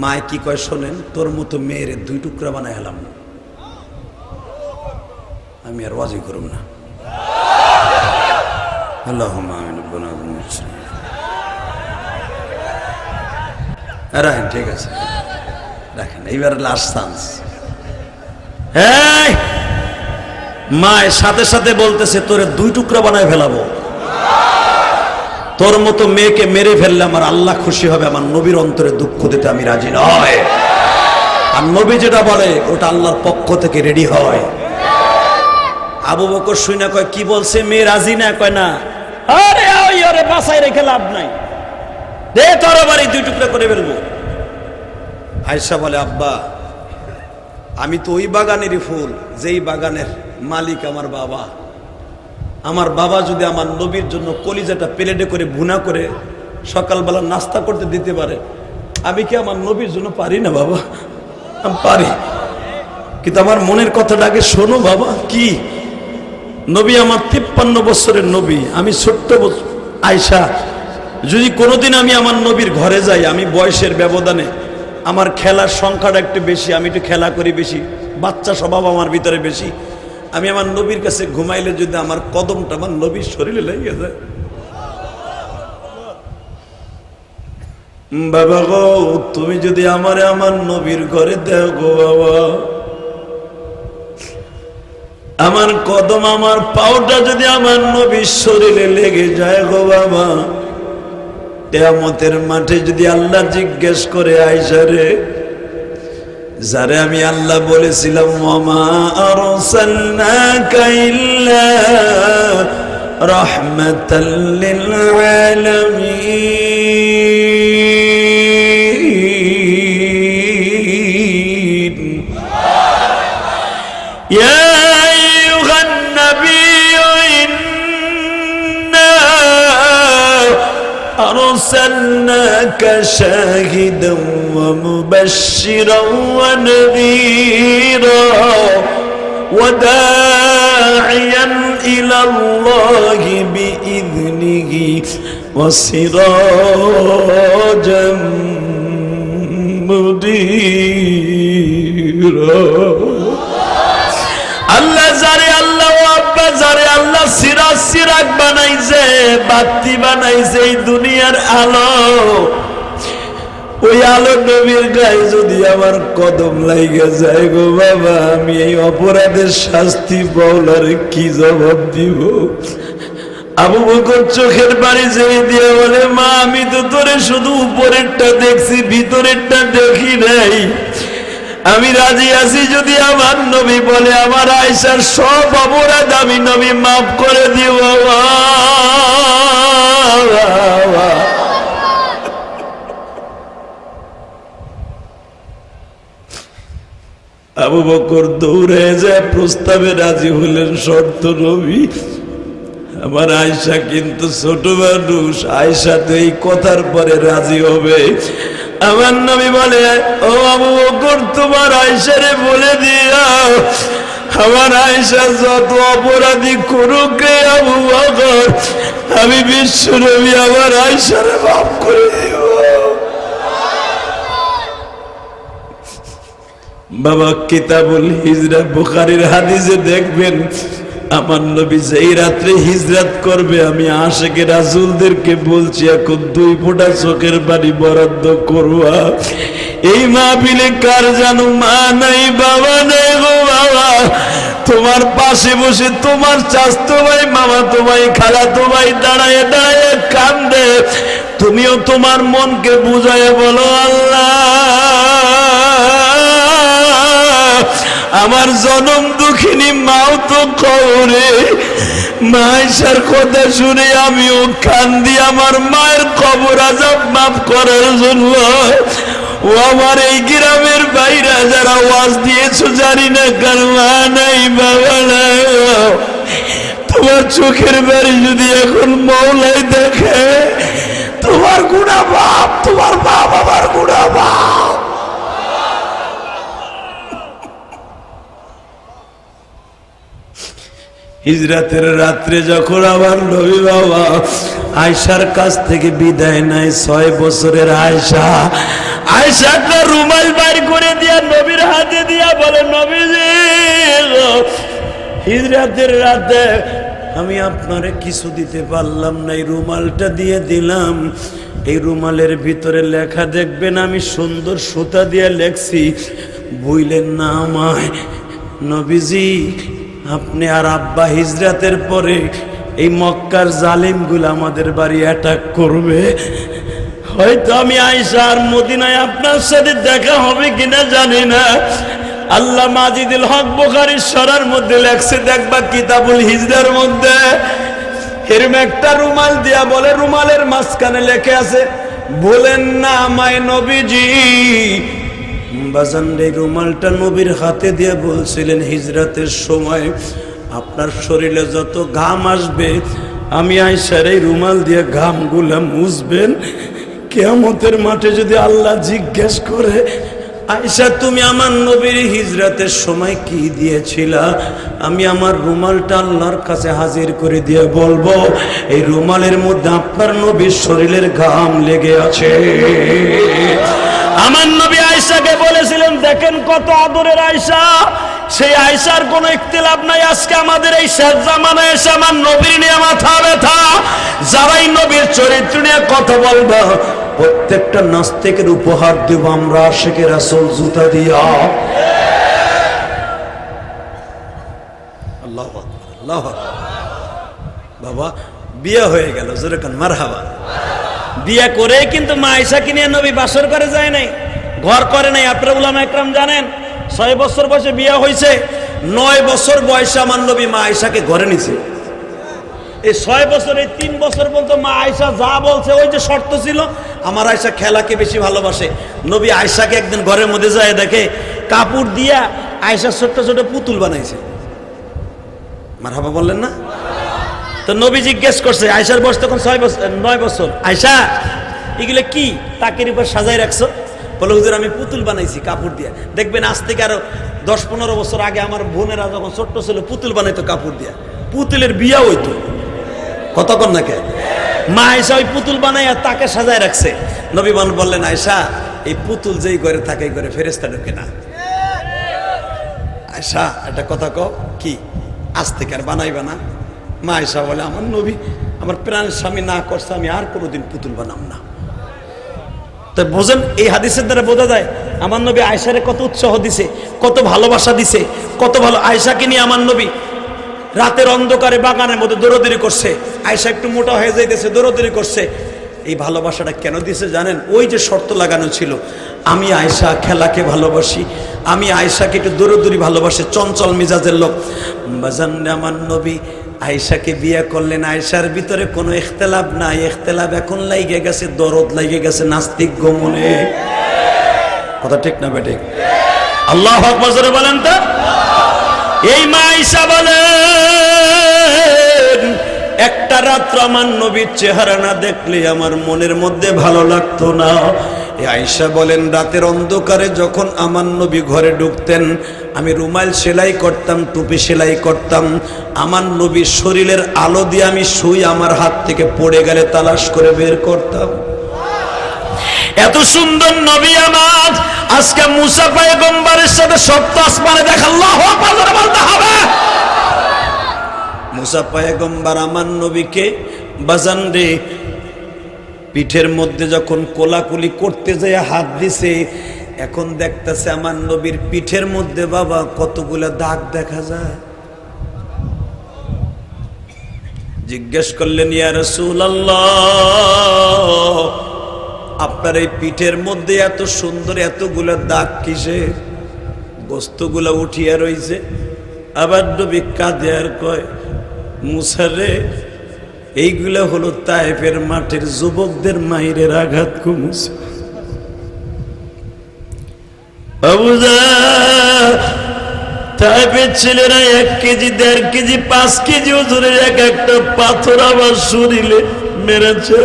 S1: মায় কি কয় শোনেন, তোর মতো মেয়ের 2 টুকরা বানাই হলাম, আমি আর ওয়াজি করব না। আল্লাহুম্মা আমিন। রাখেন, ঠিক আছে রাখেন, এইবার লাস্ট চান্স। এই মায়ের সাথে সাথে বলতেছে, তোরে 2 টুকরা বানায় ফেলাবো, তোর মতো মেয়েকে মেরে ফেললে আমার আল্লাহ খুশি হবে, আমার নবীর অন্তরে দুঃখ দিতে আমি রাজি নয়। আর নবী যেটা বলে ওটা আল্লাহর পক্ষ থেকে রেডি হয়। আবু বকর শুনে কয়, কি বলছে, মেয়ে রাজি না? কয় না। আরে ওই ওরে বাসায় রেখে লাভ নাই, দে তোর বাড়ি 2 টুকরা করে ফেলবো। আয়েশা বলে, আব্বা আমি তো ওই বাগানেরই ফুল যেই বাগানের মালিক আমার বাবা। আমার বাবা যদি আমার নবীর জন্য কলিজাটা প্লেটে করে ভুনা করে সকালবেলা নাস্তা করতে দিতে পারে, আমি কি আমার নবীর জন্য পারি না বাবা? আমি পারি, কিন্তু আমার মনের কথাটা আগে শোনো বাবা। কি নবী আমার 53 বছরের নবী, আমি ছোট্ট আয়েশা, যদি কোনোদিন আমি আমার নবীর ঘরে যাই, আমি বয়সের ব্যবধানে আমার খেলার সংখ্যাটা একটু বেশি, আমি একটু খেলা করি বেশি, বাচ্চা স্বভাব আমার ভিতরে বেশি, আমি আমার নবীর কাছে ঘুমাইলে যদি আমার কদমটা আমার নবীর শরীরে লেগে যায়, বাবা গো তুমি যদি আমার নবীর ঘরে দেও গো বাবা, আমার কদম আমার পাওটা যদি আমার নবীর শরীরে লেগে যায় গো বাবা, কিয়ামতের মাঠে যদি আল্লাহ জিজ্ঞেস করে, আয়েশা রে, যারে আমি আল্লাহ বলেছিলাম ওয়ামা আরসালনাকা ইল্লা রাহমাতাল লিল আলামিন, ইয়া আইয়ুহান নাবিয়্যু ইন্না আরসালনাকা শাহিদান ওয়া মুবাশশিরান ওয়া নাযীরা ওয়া দা'iয়ান ইলাল্লাহি বিইذনিহি ওয়া সিরাজাম মুনীরা। আল্লাহ যারে আল্লাহ আব্বা যারে আল্লাহ সিরাজ বানাইছে, বাতি বানাইছে, এই দুনিয়ার আলো, ওই আলো নবীর গায়ে যদি আমার কদম লাইগা যায় গো বাবা, আমি এই অপরাধের শাস্তি বলার কি জবাব দিব? আবু বকর চোখের পানি ছেড়ে দিয়ে বলে, মা আমি তো তোরে শুধু উপরেরটা দেখছি, ভিতরেরটা দেখি নাই। আমি রাজি আছি যদি আমার নবী বলে আমার আয়েশার সব অপরাধ আমি নবী মাফ করে দিব। আবু বকর দৌড়ে যায় প্রস্তাবে রাজি হলেন, শর্ত নবী আমার আয়েশা কিন্তু ছোট মানুষ, আয়েশা তো এই কথার পরে রাজি হবে। আমার নবী বলে, ও আবু বকর তোমার আয়েশারে বলে দিও, আমার আয়েশা যত অপরাধী করুক রে আবু বকর, আমি বিশ্ব নবী আমার আয়েশারে মাফ করে দিব। বাবা কিতাবুল হিজরা বুখারীর হাদিসে দেখবেন, আমার নবী যেই রাত্রে হিজরত করবে, আমি আশিকে রাসূলদেরকে বলছি এখন 2 ফোঁটা চোখের পানি বরাদ্দ করবা। এই মাহফিলে কার জানো মা নাই, বাবা নাই গো বাবা, তোমার পাশে বসে তোমার চাচতো ভাই, মামাতো ভাই, খালাতো ভাই দাঁড়ায় দাঁড়ায় কান্দে, তুমিও তোমার মনকে বুঝায় বলো, আল্লাহ আমার জনম দুঃখিনী মাও তো কবরে, মা আয়েশার কথা শুনে আমিও কান্দি আমার মায়ের কবর আযাব মাফ করার জন্য। ও আমার এই গ্রামের বাইরা যারা ওয়াজ দিয়েছো, জানি না কার মা নাই বাবা নাই, তোমার চোখের বাড়ি যদি এখন মওলাই দেখে, তোমার গুনাহ বাপ, তোমার বাপ আমার গুনাহ বাপ। হিজরাতের রাত্রে যখন আমার নবী বাবা আয়েশার কাছ থেকে বিদায় নেয়, 6 বছরের আয়েশা, আয়েশাটা রুমাল বাইর করে দিয়া নবীর হাতে দিয়া বলে, নবীজি হিজরাতের রাতে আমি আপনারে কিছু দিতে পারলাম না, এই রুমালটা দিয়ে দিলাম। এই রুমালের ভিতরে লেখা দেখবেন, আমি সুন্দর সুতা দিয়ে লেখছি, ভুলেন না আমায়। নবীজি আপনি আর আব্বা হিজরাতের পরে এই মক্কার জালিমগুলো আমাদের বাড়ি অ্যাটাক করবে, হয়তো আমি আয়েশা আর মদিনায় আপনার সাথে দেখা হবে কিনা জানি না। আল্লাহ মাজিদুল হক বুখারীর শরার মধ্যে লেখছে, দেখবা কিতাবুল হিজরার মধ্যে এরম একটা রুমাল দিয়া বলে, রুমালের মাঝখানে লেখে আছে, বলেন না আমায় নবীজি। বাজান এই রুমালটা নবীর হাতে দিয়ে বলছিলেন, হিজরাতের সময় আপনার শরীরে যত ঘাম আসবে আমি আয়েশার এই রুমাল দিয়ে ঘামগুলা মুছবেন। কিয়ামতের মাঠে যদি আল্লাহ জিজ্ঞেস করে, আয়েশা তুমি আমার নবীর হিজরাতের সময় কি দিয়েছিলা, আমি আমার রুমালটা আল্লাহর কাছে হাজির করে দিয়ে বলবো, এই রুমালের মধ্যে আপনার নবীর শরীরের ঘাম লেগে আছে। আমার নবী আয়েশাকে বলেছিলেন, দেখেন কত আদরের আয়েশা, সেই আয়েশার কোনো ইখতিলাফ নাই। আজকে আমাদের এই শেষ জামানায় এসে আমার নবীর নিয়ে মাথা ব্যথা, যারাই নবীর চরিত্র নিয়ে কথা বলবো প্রত্যেকটা নাস্তিকের উপহার দেব আমরা আশিকে রাসূল জুতা দিয়া। আল্লাহু আকবার, আল্লাহু আকবার। বাবা বিয়ে হয়ে গেল, জোরে কান মারহাবা। বিয়ে করে কিন্তু মা আয়েশাকে নিয়ে নবী বাসর করে যায় নাই, ঘর করে নাই। আপনারা উলামা একরাম জানেন, 6 বছর বয়সে বিয়ে হয়েছে, 9 বছর বয়সে আমার নবী মা আয়েশাকে ঘরে নিছে। এই 6 বছর, এই 3 বছর পর্যন্ত মা আয়েশা যা বলছে, ওই যে শর্ত ছিল, আমার আয়েশা খেলাকে বেশি ভালোবাসে। নবী আয়েশাকে একদিন ঘরের মধ্যে যায় দেখে কাপড় দিয়া আয়েশা ছোট্ট ছোট পুতুল বানাইছে। মারহাবা বললেন না? তো নবী জিজ্ঞেস করছে, আয়েশার বয়স তখন 9 বছর, আয়েশা এগুলো কি তাকের উপর সাজাই রাখছো? বলে, হুজুর আমি পুতুল বানাইছি কাপড় দিয়া। দেখবেন আজ থেকে আরো 10-15 বছর আগে আমার বোনেরা যখন ছোট্ট ছিল পুতুল বানাইতো কাপড় দিয়া, পুতুলের বিয়া হইতো। কতক্ষণ নাকি মা আয়েশা ওই পুতুল বানাইয়া তাকে সাজায় রাখছে। নবী বললেন, আয়েশা এই পুতুল যেই ঘরে থাকে ঘরে ফেরেশতা ঢোকে না। আয়েশা একটা কথা কও, কি আজ থেকে আর বানাইবা না? মা আয়েশা বলে, আমার নবী আমার প্রাণের স্বামী না করছে, আমি আর কোনোদিন পুতুল বানাম না। তো বোঝেন, এই হাদিসের দ্বারা বোঝা যায় আমার নবী আয়েশারে কত উৎসাহ দিছে, কত ভালোবাসা দিছে, কত ভালো। আয়েশাকে নিয়ে আমার নবী রাতের অন্ধকারে বাগানের মধ্যে দৌড়দৌড়ি করছে, আয়েশা একটু মোটা হয়ে যাইতেছে, দৌড়দৌড়ি করছে। এই ভালোবাসাটা কেন দিছে জানেন? ওই যে শর্ত লাগানো ছিল, আমি আয়েশা খেলাকে ভালোবাসি, আমি আয়েশাকে একটু দৌড়দৌড়ি ভালোবাসি, চঞ্চল মেজাজের লোক। বাজান আমার নবী আয়েশাকে বিয়ে করলেন, আয়েশার ভিতরে কোনো ইখতিলাফ নাই। ইখতিলাফ এখন লাইগে গেছে, দরদ লাইগে গেছে নাস্তিক গমনে। কথা ঠিক না বেঠিক? আল্লাহু আকবার জোরে বলেন তো। এই মা আয়েশা বলেন, একটা রাত্র আমার নবীর চেহারা না দেখলে আমার মনের মধ্যে ভালো লাগতো না। আয়েশা বলেন, রাতের অন্ধকারে যখন আমার নবী ঘরে ঢুকতেন, আমি রুমাল সেলাই করতাম, টুপি সেলাই করতাম, আমার নবীর শরীরের আলো দিয়ে আমি সুই আমার হাত থেকে পড়ে গেলে তালাশ করে বের করতাম। এত সুন্দর নবী আমার, আজকে মুসা পয়গম্বরের সাথে সপ্ত আসমানে দেখা। আল্লাহু আকবার বলতে হবে। মুসা পয়গম্বর আমার নবীকে বাজান রে পিঠের মধ্যে যখন কোলাকুলি করতে যায় হাত দিছে, এখন দেখতেছে আমার নবীর পিঠের মধ্যে বাবা কতগুলা দাগ দেখা যায়। জিজ্ঞেস করলেন, ইয়া রাসূলুল্লাহ আপনার এই পিঠের মধ্যে এত সুন্দর এতগুলা দাগ কিসে? গোস্তগুলা উঠিয়া রইছে। আবার নবী কাঁদে আর কয়, মুসারে এইগুলা হলো তায়েফের মাঠের যুবকদের মাইরের আঘাত কমছে। তায়েফের ছেলেরা 1 কেজি 1.5 কেজি 5 কেজি ওজনের এক একটা পাথর আমার শরীরে মেরেছে।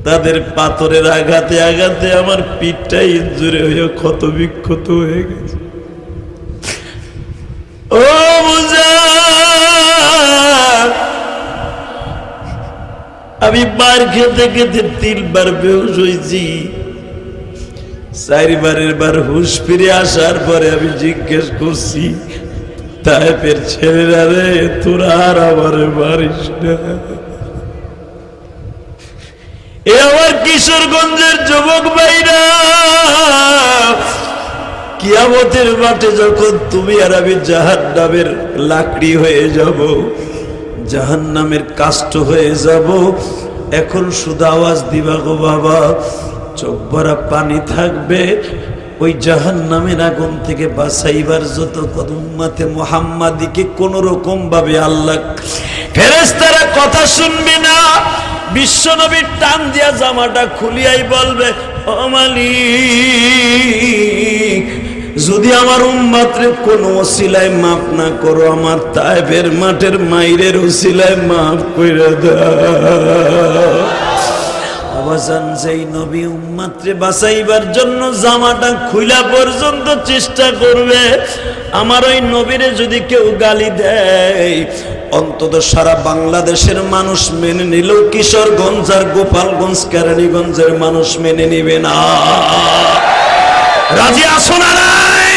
S1: তাদের পাথরের আঘাতে আঘাতে আমার পিঠটা ইনজুরি হয়ে ক্ষত বিক্ষত হয়ে গেছে। ও মুসা, আমি বার খেতে খেতে 3 বার বেহুশ হয়েছি। 4বারের বার হুশ ফিরে আসার পরে আমি জিজ্ঞেস করছি, তায়েফের ছেলেরা রে, তোরা আর আমারে মারিস না। এ আমার কিশোরগঞ্জের যুবক ভাইরা, কিয়ামতের মাঠে যখন তুমি আর আমি জাহান্নামের লাকড়ি হয়ে যাব, জাহান্নামের কাষ্ঠ হয়ে যাব, এখন শুধু আওয়াজ দিবা গো বাবা, চোখ ভরা পানি থাকবে। ওই জাহান্নামের আগুন থেকে বাঁচাইবার যত উম্মতে মুহাম্মাদিকে কোন রকম ভাবে আল্লাহ ফেরেশতারা কথা শুনবে না। বিশ্বনবীর টান দিয়া জামাটা খুলিয়াই বলবে, ও মালিক, যদি আমার উম্মতরে কোন ওসিলায় মাফ না করো, আমার তায়েফের মাঠের মাইরের ওসিলায় মাফ কইরা দাও। আবাজান যেই নবী উম্মতরে বাঁচাইবার জন্য জামাটা খুইলা পর্যন্ত চেষ্টা করবে, আমার ওই নবীরে যদি কেউ গালি দেয়, অন্তত সারা বাংলাদেশের মানুষ মেনে নিলেও কিশোরগঞ্জ আর গোপালগঞ্জ কেরানীগঞ্জের মানুষ মেনে নিবে না। রাজি আছো না নাই?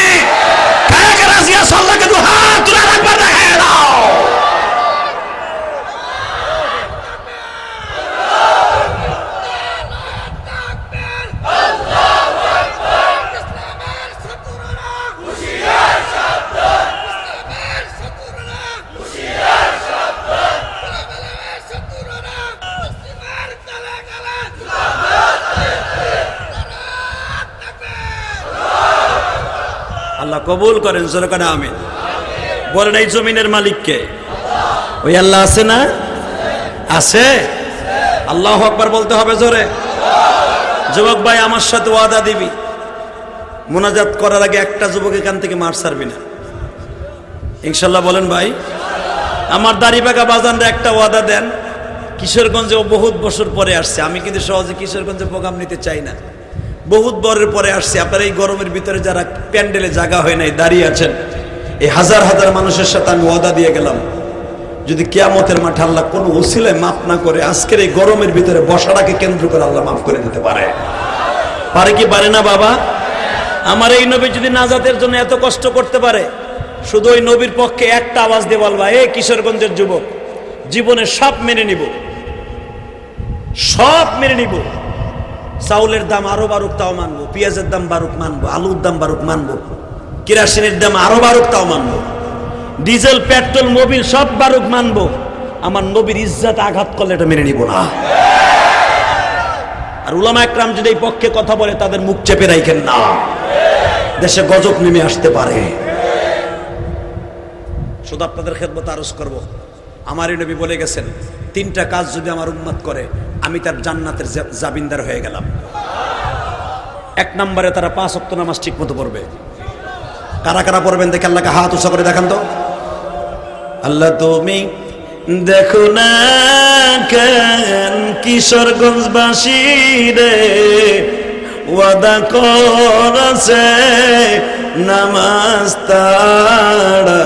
S1: কাকে রাজি আছো? আল্লাহকে দু হাত তুলে রাখবা, দেখায় দাও। আল্লাহ কবুল করেন, জোরে করে আমিন বলেন। এই জমিনের মালিককে ওই আল্লাহ আছে না? আছে। আল্লাহু আকবার বলতে হবে জোরে। যুবক ভাই, আমার সাথে ওয়াদা দিবি, মোনাজাত করার আগে একটা যুবক এখান থেকে মার ছাড়বি না, ইনশাল্লাহ বলেন ভাই। আমার দাড়িবাগা বাজানরা একটা ওয়াদা দেন। কিশোরগঞ্জে ও বহুত বছর পরে আসছে, আমি কিন্তু সহজে কিশোরগঞ্জে প্রোগ্রাম নিতে চাই না, বহুত বরের পরে আসছে। আপনারা এই গরমের ভিতরে যারা প্যান্ডেলে জায়গা হয় নাই, দাঁড়িয়ে আছেন, এই হাজার হাজার মানুষের সাথে আমি ওয়াদা দিয়ে গেলাম, যদি কিয়ামতের মাঠে আল্লাহ কোনো ওসিলায় মাফ না করে, আজকের এই গরমের ভিতরে বসাটাকে কেন্দ্র করে আল্লাহ মাফ করে দিতে পারে। পারে কি পারে না বাবা? আমার এই নবী যদি নাজাতের জন্য এত কষ্ট করতে পারে, শুধু ওই নবীর পক্ষে একটা আওয়াজ দিয়ে বলবা, এ কিশোরগঞ্জের যুবক, জীবনে সব মেনে নিব, সব মেনে নিব। চাউলের দাম আরো বাড়ুক তাও মানবো, পেঁয়াজের দাম বাড়ুক মানবো, আলুর দাম বাড়ুক মানবো, কেরাসিনের দাম আরো বাড়ুক তাও মানবো, ডিজেল পেট্রোল মোবিল সব বাড়ুক মানবো। আমার নবীর ইজ্জত আঘাত করলে এটা মেনে নিব না। আর উলামা একরাম যদি এই পক্ষে কথা বলে, তাদের মুখ চেপে রাখেন না, দেশে গজব নেমে আসতে পারে। শুধু আপনাদের খেদমত আরজ করব, আমার এই নবী বলে গেছেন, 3টা কাজ যদি আমার উম্মত করে, আমি তার জান্নাতের জামিনদার হয়ে গেলাম। 1 নম্বরে তারা 5 ওয়াক্ত নামাজ ঠিক মতো পড়বে। কারা কারা পড়বেন দেখে আল্লাহকে হাত উঁচা করে দেখান তো। আল্লাহ তুমি দেখো না কেন কিশোরগঞ্জবাসী রে, ওয়াদা করেছে নামাজ তারা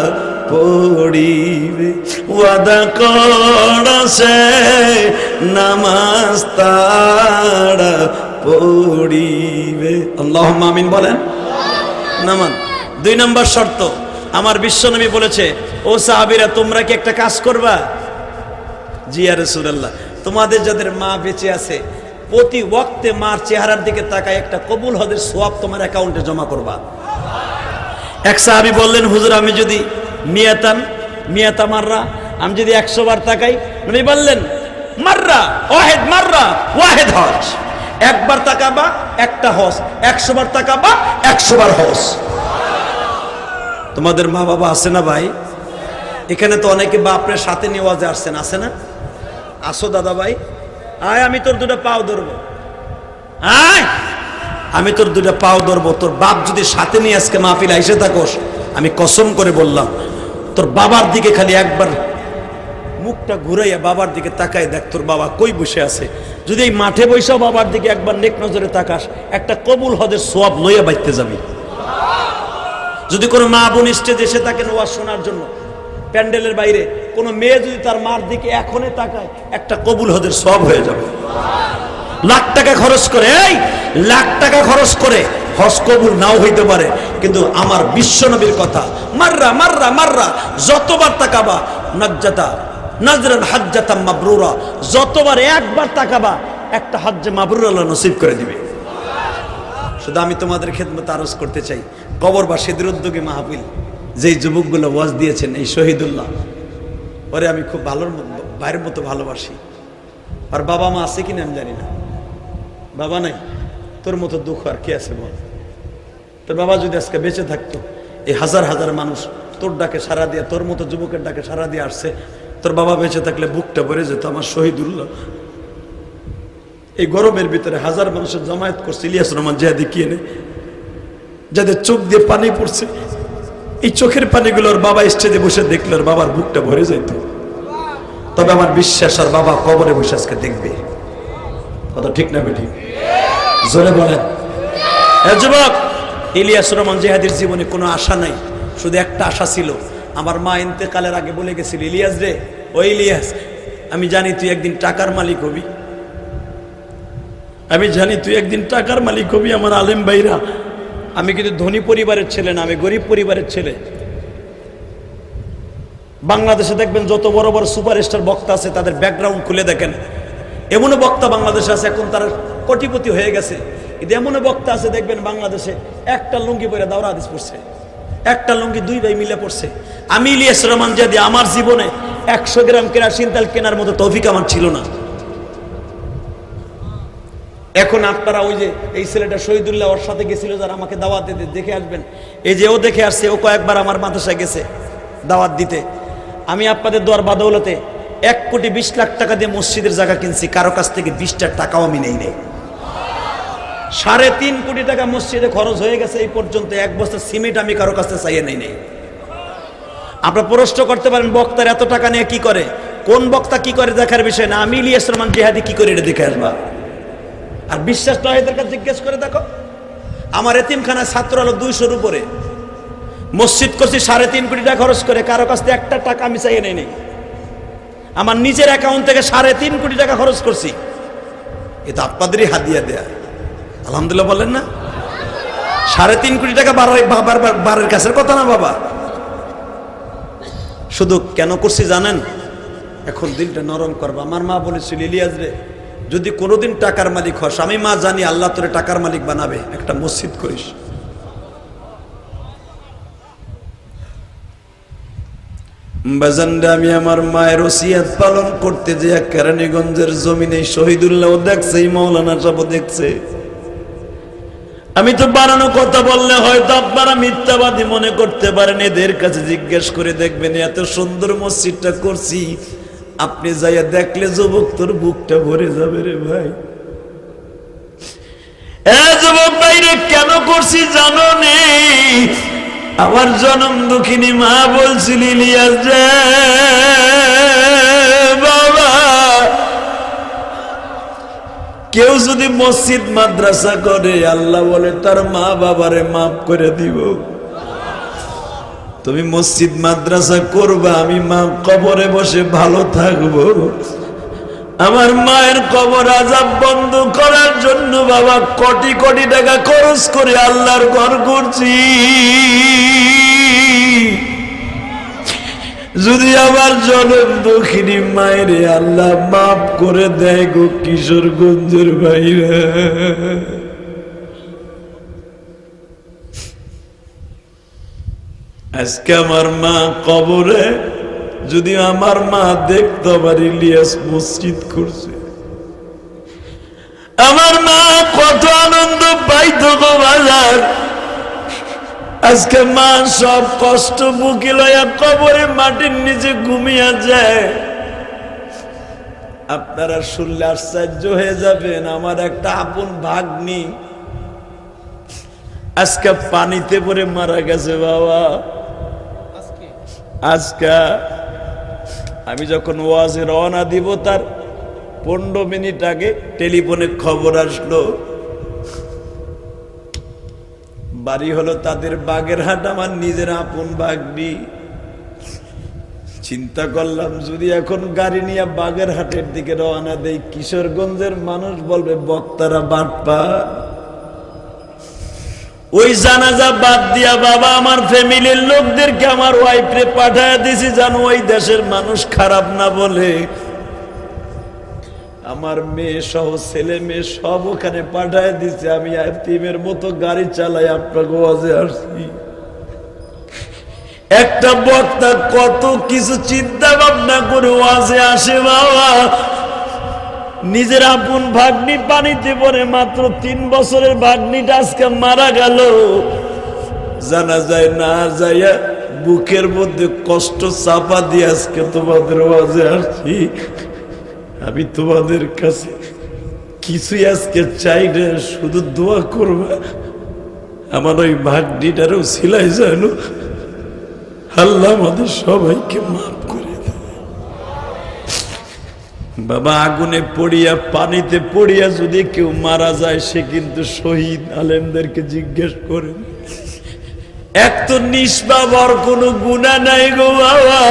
S1: পড়িবে, ওয়াদা করেছে নামাজ তারা পড়িবে। আল্লাহুম্মা আমিন বলেন। নামান 2 নম্বর শর্ত, আমার বিশ্বনবী বলেছে, ও সাহাবীরা তোমরা কি একটা কাজ করবা? জি ইয়া রাসূলুল্লাহ। তোমাদের যাদের মা বেঁচে আছে, প্রতি ওয়াক্তে মার চেহারার দিকে তাকায় একটা কবুল হজের সওয়াব তোমার অ্যাকাউন্টে জমা করবা। এক সাহাবী বললেন, হুজুর আমি যদি মিয়াতা মাররা, আমি যদি 100 বার তাকাই, নবী বললেন মাররা ওয়াহিদ হজ, একবার তাকাবা একটা হজ, 100 বার তাকাবা 100 বার হজ। তোমাদের মা বাবা আছে না ভাই? এখানে তো অনেকে বাপরে সাথে নিয়ে ওয়াজে আসছেন, আছে না? আসো দাদা ভাই, আয় আমি তোর দুটো পাও ধরবো, আয় আমি তোর দুটো পাও ধরবো। তোর বাপ যদি সাথে নিয়ে আজকে মাহফিল আইসে থাকোস, আমি কসম করে বললাম তোর বাবার দিকে খালি একবার মুখটা ঘুরাইয়া বাবার দিকে তাকায় দেখ তোর বাবা কই বসে আছে। যদি এই মাঠে বসেও বাবার দিকে একবার নেক নজরে তাকাস, একটা কবুল হজের সোয়াব লইয়া বাইতে যাবি। যদি কোনো মা বোন স্টেজে এসে থাকেন ওয়াজ শোনার জন্য, প্যান্ডেলের বাইরে কোনো মেয়ে যদি তার মার দিকে এখনই তাকায়, একটা কবুল হজের সওয়াব হয়ে যাবে। লাখ টাকা খরচ করে, এই লাখ টাকা খরচ করে হজ কবুল নাও হইতে পারে, কিন্তু আমার বিশ্ব নবীর কথা, মাররা মাররা মাররা, যতবার তাকাবা নাজ্জাতা নাজরান হাজ্জাতাম মাবরুরা, যতবার একবার তাকাবা একটা হজ্জে মাবরুর আল্লাহ নসিব করে দিবে। শুধু আমি তোমাদের খেদমতে আরজ করতে চাই, কবরবাসীদের উদ্যোগে মাহফিল যেই যুবকগুলো ওয়াজ দিয়েছেন, এই শহীদুল্লাহ, ওরে আমি খুব ভালোর ভাইয়ের মতো ভালোবাসি। আর বাবা মা আছে কিনা আমি জানি না, বাবা নাই, তোর মতো দুঃখ আর কি আছে বল? তোর বাবা যদি আজকে বেঁচে থাকতো, এই হাজার হাজার মানুষ তোর ডাকে সারা দিয়ে, তোর মতো যুবকের ডাকে সারা দিয়ে আসছে, তোর বাবা বেঁচে থাকলে বুকটা ভরে যেত আমার শহীদুল্লাহ। এই গরমের ভিতরে হাজার মানুষের জমায়েত করছে ইলিয়াস রহমান জিহাদি কি এনে, যাদের চোখ দিয়ে পানি পড়ছে, এই চোখের পানিগুলো ওর বাবা স্টেজে বসে দেখলে ওর বাবার বুকটা ভরে যাইত। তবে আমার বিশ্বাস আর বাবা কবরে বসে আজকে দেখবে, কথা ঠিক না বেঠিক? জোরে বলেন। যুবক, ইলিয়াস রহমান জিহাদির জীবনে কোনো আশা নাই, শুধু একটা আশা ছিল। আমার মা ইন্তেকালের আগে বলে গেছিল, ইলিয়াস রে, ও ইলিয়াস, আমি জানি তুই একদিন টাকার মালিক হবি, আমি জানি তুই একদিন টাকার মালিক হবি। আমার আলেম ভাইরা, আমি কিন্তু ধনী পরিবারের ছেলে না, আমি গরিব পরিবারের ছেলে। বাংলাদেশে দেখবেন যত বড় বড় সুপারস্টার বক্তা আছে, তাদের ব্যাকগ্রাউন্ড খুলে দেখেন, এমনও বক্তা বাংলাদেশে আছে, এখন তারা কোটিপতি হয়ে গেছে, কিন্তু এমনও বক্তা আছে দেখবেন বাংলাদেশে একটা লুঙ্গি পরে দাওরা হাদিস পড়ছে, একটা লুঙ্গি দুই ভাই মিলে পড়ছে। আমি ইলিয়াস রহমান জিহাদি, আমার জীবনে 100 গ্রাম কেরাসিন তেল কেনার মতো তৌফিক আমার ছিল না। এখন আপনারা ওই যে এই ছেলেটা শহীদুল্লাহ, ওর সাথে গেছিল যারা, আমাকে দাওয়াত দিতে, দেখে আসবেন, এই যে ও দেখে আসছে, ও কয়েকবার আমার মাদ্রাসায় গেছে দাওয়াত দিতে। আমি আপনাদের দোয়ার বাদৌলতে 1,20,00,000 টাকা দিয়ে মসজিদের জায়গা কিনছি, কারো কাছ থেকে 20টা টাকাও আমি নেই নেই। 3.5 কোটি টাকা মসজিদে খরচ হয়ে গেছে এই পর্যন্ত, 1 বস্তা সিমেন্ট আমি কারো কাছ থেকে চাইয়ে নেই নেই। আপনারা প্রশ্ন করতে পারেন বক্তার এত টাকা নিয়ে কি করে, কোন বক্তা কি করে দেখার বিষয় না, আমি ইলিয়াস রহমান জিহাদি কি করে এটা দেখে আসবা। আর বিশ্বাস নয় এদের কাছে জিজ্ঞেস করে দেখো, আমার এতিমখানায় ছাত্র হলো 200-র উপরে, মসজিদ করছি 3.5 কোটি টাকা খরচ করে, কারো কাছ থেকে একটা টাকা আমি চাইয়ে নেই নেই। আমার নিজের অ্যাকাউন্ট থেকে 3.5 কোটি টাকা খরচ করছি, এটা আপনাদেরই হাদিয়া দেয়া। আলহামদুলিল্লাহ বলেন না? 3.5 কোটি টাকা বারের কাছের কথা না বাবা। শুধু কেন করছি জানেন? এখন দিলটা নরম করবা। আমার মা বলেছিল, ইলিয়াস রে, যদি কোনোদিন টাকার মালিক হস, আমি মা জানি আল্লাহ তোরে টাকার মালিক বানাবে, একটা মসজিদ করিস। বাজানরা, আমি আমার মায়ের ওসিয়াত পালন করতে যে কেরানীগঞ্জের জমিনে শহীদুল্লাহ দেখছে, মৌলানা সাহেব দেখছে। আমি তো বানানো কথা বললে হয়তো আপনারা মিথ্যাবাদী মনে করতে পারেন, এদের কাছে জিজ্ঞেস করে দেখবেন, এত সুন্দর মসজিদটা করছি, আপনি যাইয়া দেখলে যুবক তোর বুকটা ভরে যাবে রে ভাই। যুবক ভাইরে, কেন করছি জানো নে? আমার জনম দুঃখিনী মা বলছিল, ইলিয়াস রে বাবা, কেউ যদি মসজিদ মাদ্রাসা করে, আল্লাহ বলে তার মা বাবারে মাফ করে দিব। তুমি মসজিদ মাদ্রাসা করবা, আমি মা কবরে বসে ভালো থাকবো। আমার মায়ের কবর আযাব বন্ধ করার জন্য বাবা কোটি কোটি টাকা খরচ করে আল্লাহর ঘর করছি। যদি আমার জনম দুঃখিনী মায়ের আল্লাহ মাফ করে দেয় গো কিশোরগঞ্জের ভাইরা, আজকে আমার মা কবরে, যদি আমার মা দেখতে পারি ইলিয়াস মসজিদ করছে, আমার মা কত আনন্দ পাইতো গো বাজার। আজকে মা সব কষ্ট বুকে লইয়া কবরে মাটির নিচে ঘুমিয়ে যায়। আপনারা শুনলে আশ্চর্য হয়ে যাবেন, আমার একটা আপন ভাগ্নি আজকে পানিতে পড়ে মারা গেছে বাবা। আজকে আমি যখন ওয়াজে রওনা দিব তার 15 মিনিট আগে টেলিফোনে খবর আসলো, বাড়ি হলো তাদের বাগেরহাট, আমার নিজের আপন ভাগ্নি। চিন্তা করলাম যদি এখন গাড়ি নিয়ে বাগেরহাটের দিকে রওনা দেই, কিশোরগঞ্জের মানুষ বলবে বক্তারা বাটপা। ওই জানাজা বাদ দিয়া বাবা আমার ফ্যামিলির লোকদেরকে আমার ওয়াইফরে পাঠায় দিছি, জানো ওই দেশের মানুষ খারাপ না বলে। আমার মেয়ে সহ ছেলে মেয়ে সব ওখানে পাঠায় দিছে। আমি এতিমের মতো গাড়ি চালাই আপনাকে ওয়াজে আসছি। একটা বক্তা কত কিছু চিন্তা ভাবনা করে ওয়াজে আসে বাবা। নিজের আপন ভাগ্নি পানিতে পড়ে, মাত্র 3 বছরের ভাগ্নিটা আজকে মারা গেল। জানা যায় না যাইয়া বুকের মধ্যে কষ্ট চাপা দিয়ে আজকে তোমাদের ওয়াজে আসছি। আমি তোমাদের কাছে কিছুই আজকে চাই না, শুধু দোয়া করবা আমার ওই ভাগ্নিটারও সিলাই জানো আল্লাহ আমাদের সবাইকে মাফ করে দেবে বাবা। আগুনে পড়িয়া পানিতে পড়িয়া যদি কেউ মারা যায় সে কিন্তু শহীদ। আলেমদেরকে জিজ্ঞেস করেন, এক তো নিষ্পাপ, ওর কোনো গুনাহ নাই গো বাবা,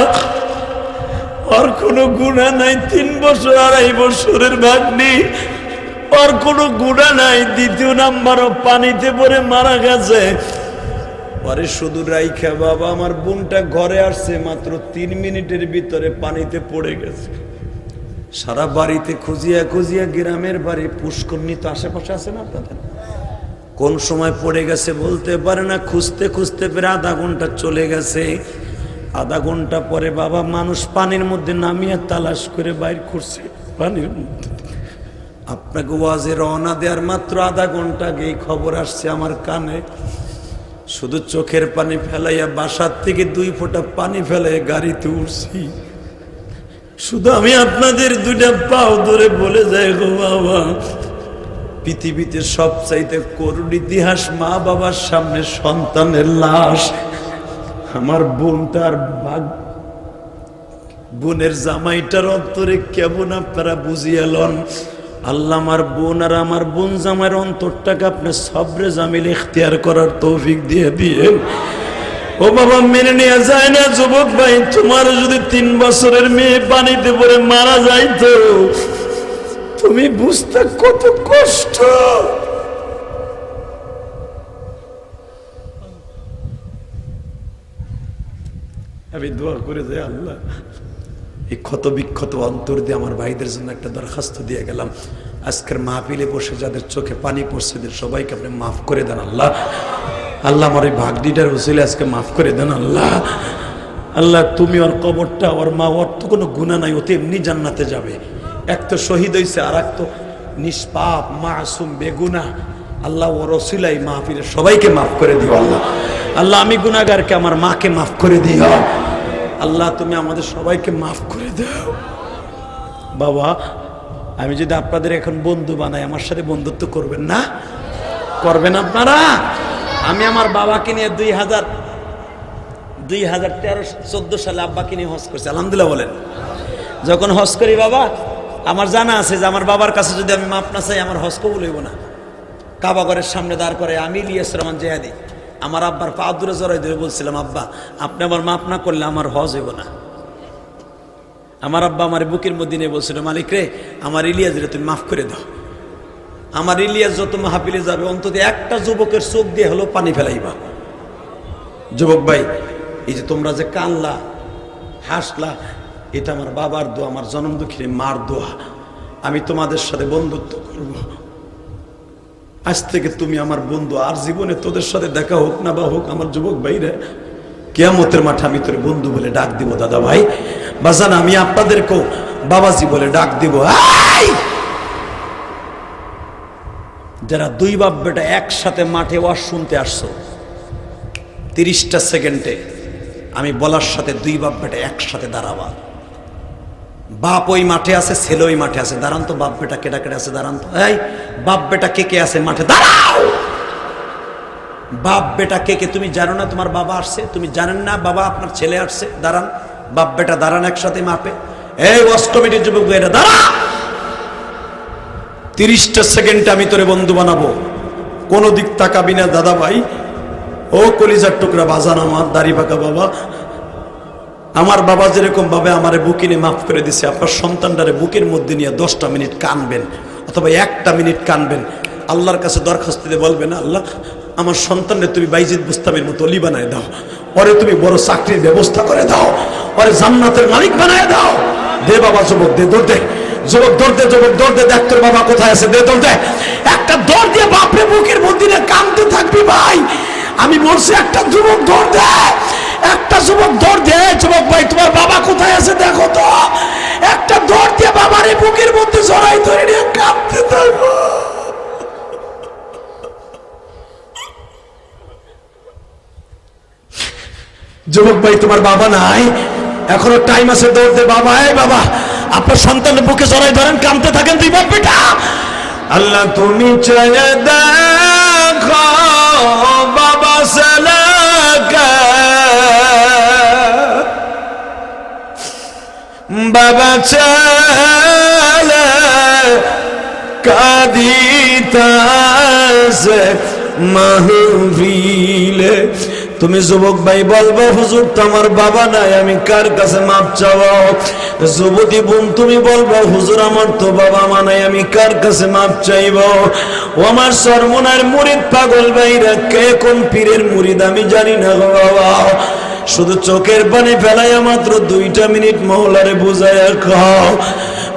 S1: ওর কোনো গুনাহ নাই। 3 বছর 2.5 বছরের ভাগ্নি, ওর কোনো গুনাহ নাই। দ্বিতীয় নাম্বারও পানিতে পড়ে মারা গেছে। পরে শুধু রাইখা বাবা আমার বোনটা ঘরে আসছে, মাত্র 3 মিনিটের ভিতরে পানিতে পড়ে গেছে। সারা বাড়িতে খুঁজিয়া খুঁজিয়া, গ্রামের বাড়ি পুষ্করণী তো আশেপাশে আছে না আপনাদের, কোন সময় পড়ে গেছে বলতে পারে না। খুঁজতে খুঁজতে প্রায় আধা ঘন্টা চলে গেছে। আধা ঘন্টা পরে বাবা মানুষ পানির মধ্যে নামিয়ে তালাশ করে বাইর করছে পানির মধ্যে। আপনাকে ওয়াজে রওনা দেওয়ার মাত্র আধা ঘন্টা আগেই খবর আসছে আমার কানে। শুধু চোখের পানি ফেলাইয়া বাসার থেকে 2 ফোঁটা পানি ফেলাইয়া গাড়িতে উঠছি। শুধু আমি আপনাদের 2টা পাও ধরে বলে যাই গো বাবা, পৃথিবীতে সবচাইতে করুণ ইতিহাস, মা বাবার সামনে সন্তানের লাশ। আমার বোনটার বোনের জামাইটার অন্তরে কেমন আপনারা বুঝিয়ালন। আল্লাহ আমার বোন আর আমার বোন জামাইয়ের অন্তরটাকে আপনি সবরে জামিল ইখতিয়ার করার তৌফিক দিয়ে দিয়েন। ও বাবা মেনে নেওয়া যায় না যুবক ভাই, তোমার যদি 3 বছরের মেয়ে পানিতে পড়ে মারা যাইতো তুমি বুঝতে কত কষ্ট। আমি দোয়া করে যাই আল্লাহ এই ক্ষত বিক্ষত অন্তর দিয়ে আমার ভাইদের জন্য একটা দরখাস্ত দিয়ে গেলাম। আজকের মাহফিলে বসে যাদের চোখে পানি পড়ছে সবাইকে আপনি মাফ করে দেন আল্লাহ। আল্লাহ আমার এই ভাগ্নিটার উসিলে আজকে মাফ করে দেন আল্লাহ। আল্লাহ তুমি ওর কবরটা, ওর মা, ওর তো কোনো গুনাহ নাই, ও তো এমনি জান্নাতে যাবে। এক তো শহীদ হয়েছে আর এক তো নিষ্পাপ মাসুম বেগুনাহ। আল্লাহ ওর উসিলাই মাহফিলে সবাইকে মাফ করে দিও আল্লাহ। আল্লাহ আমি গুনাহগারকে আমার মাকে মাফ করে দিও আল্লাহ। তুমি আমাদের সবাইকে মাফ করে দাও বাবা। আমি যদি আপনাদের এখন বন্ধু বানাই, আমার সাথে বন্ধুত্ব করবেন না? করবেন আপনারা? আমি আমার বাবাকে নিয়ে 2013-14 সালে আব্বাকে নিয়ে হজ করছি, আলহামদুলিল্লাহ বলেন। যখন হজ করি বাবা, আমার জানা আছে যে আমার বাবার কাছে যদি আমি মাপ না চাই আমার হজ কবুল হইব না। কাবাঘরের সামনে দাঁড় করে আমি ইলিয়াস রহমান জেহাদি আমার আব্বার পা দূরে জড়াই ধরে বলছিলাম, আব্বা আপনি আমার মাপ না করলে আমার হজ হইব না। আমার আব্বা আমার বুকের মধ্যে নিয়ে বলছিল, মালিক রে আমার ইলিয়াস রে তুমি মাফ করে দাও। আমার ইলিয়াস যত মাহফিলে যাবে অন্তত একটা যুবকের চোখ দিয়ে হলো পানি ফেলাইবা। যুবক ভাই, এই যে তোমরা যে কানলা হাসলা, এটা আমার বাবার দোয়া, আমার জন্ম দুঃখী মার দোয়া। আমি তোমাদের সাথে বন্ধুত্ব করব। আজ থেকে তুমি আমার বন্ধু, আর জীবনে তোদের সাথে দেখা হোক না বা হোক আমার যুবক ভাইরা, কিয়ামতের মাঠে আমি তোর বন্ধু বলে ডাক দিব। দাদা ভাই বাজান, আমি আপনাদেরকেও বাবাজি বলে ডাক দিব। যারা 2 বাপ বেটা একসাথে মাঠে ওয়াজ শুনতে আসছো, 30টা সেকেন্ডে আমি বলার সাথে দুই বাপ বেটা একসাথে দাঁড়াবা। বাপ ওই মাঠে আছে, ছেলে ওই মাঠে আছে, দাঁড়ান তো বাপ বেটা কেটা কেটে আছে, দাঁড়ান তো। এই বাপ বেটা কে কে আছে মাঠে, দাঁড়াও। বাপ বেটা কে কে তুমি জানো না তোমার বাবা আসছে? তুমি জানেন না বাবা আপনার ছেলে আসছে? দাঁড়ান বাপ বেটা, দাঁড়ান একসাথে মাপে। এই ওয়াজ কমিটির যুবক ভাইরা দাঁড়া। 30টা সেকেন্ডে আমি তোরে বন্ধু বানাবো, কোনো দিক তাকাবি না দাদা ভাই। ও কলিজার টুকরা বাজান আমার দাড়ি পাকা বাবা, আমার বাবা যেরকম ভাবে আমারে বুকিনে মাফ করে দিছে, আপনার সন্তানটারে বুকের মধ্যে নিয়ে 10টা মিনিট কানবেন অথবা 1টা মিনিট কানবেন, আল্লাহর কাছে দরখাস্ত দিয়ে বলবেন, আল্লাহ আমার সন্তানরে তুমি বাইজিদ বুস্তামের মতো অলি বানায় দাও, ওরে তুমি বড় চাকরির ব্যবস্থা করে দাও, ওরে জান্নাতের মালিক বানায় দাও। দে বাবা যুবক, দে দৌড় দে যুবক, দৌড় দে যুবক, দৌড় দে, দেখ তোর বাবা কোথায় আছে, দে দৌড় দে। একটা দৌড় দিয়ে বাপরে বুকের মধ্যে নিয়ে কানতে থাকবি ভাই। আমি বলছি একটা যুবক দৌড় দে, একটা যুবক দৌড় দে। যুবক ভাই তোমার বাবা কোথায় আছে দেখো তো, একটা দৌড় দিয়ে বাবারে বুকের মধ্যে জড়াই ধরে নিয়ে কাঁদতে থাকবো। যুবক ভাই তোমার বাবা নাই, এখনো টাইম আছে, দৌড় দে বাবা। এই বাবা আপনার সন্তানের বুকে জড়াই ধরেন, কাঁদতে থাকেন দুই বাপ বেটা। আল্লাহ তুমি চাইয়ে দেখো বাবা ছেলেকে, বাবা ছেলে কাঁদিতাছে মাহফিলে। তুমি যুবক ভাই বলবো, হুজুর তো আমার বাবা নাই, আমি কার কাছে মাপ চাবো? যুবতী বোন তুমি বলবো, হুজুর আমার তো বাবা মা নাই, আমি কার কাছে মাপ চাইব? ও আমার সরমনার মুরিদ পাগল ভাইরা, কে কোন পীরের মুরিদ আমি জানি না গো বাবা, শুধু চোখের পানি ফেলাইয়া মাত্র 2টা মিনিট মহলারে বুঝাইয়া খাও,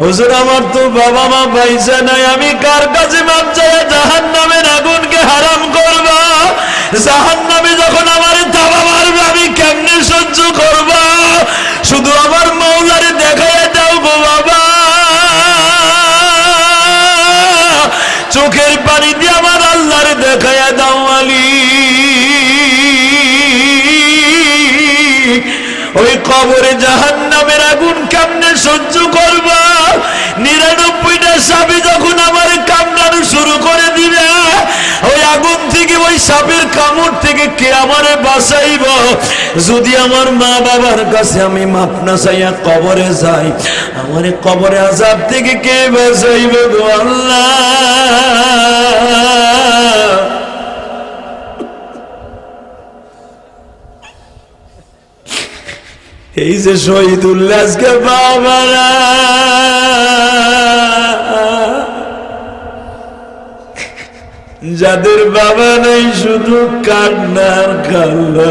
S1: হুজুর আমার তো বাবা মা পাইছে নাই, আমি কার কাছে মাপ চাইয়া জাহান্নামের আগুনকে হারাম করব? জাহান্নামে যখন আমার থাবা মারবে আমি কেমনে সহ্য করব? শুধু আমার মওলারে দেখাইয়া দাও গো বাবা, চোখের পানি দিয়ে আমার আল্লাহরে দেখাইয়া দাও আলী। ওই কবরে জাহান্নামের আগুন কেমনে সহ্য করবা? 99টা সাপে যখন আমার কামড়ানো শুরু করে দিবে, ওই আগুন থেকে, ওই সাপের কামড় থেকে কে আমারে বাঁচাইব? যদি আমার মা বাবার কাছে আমি মাপ না চাইয়া কবরে যাই, আমার কবরে আযাব থেকে কে বাঁচাইব গো আল্লাহ? এই যে শহীদুল্লাহ আজকে বাবারা যাদের বাবা নাই, শুধু কান্নার কান্না,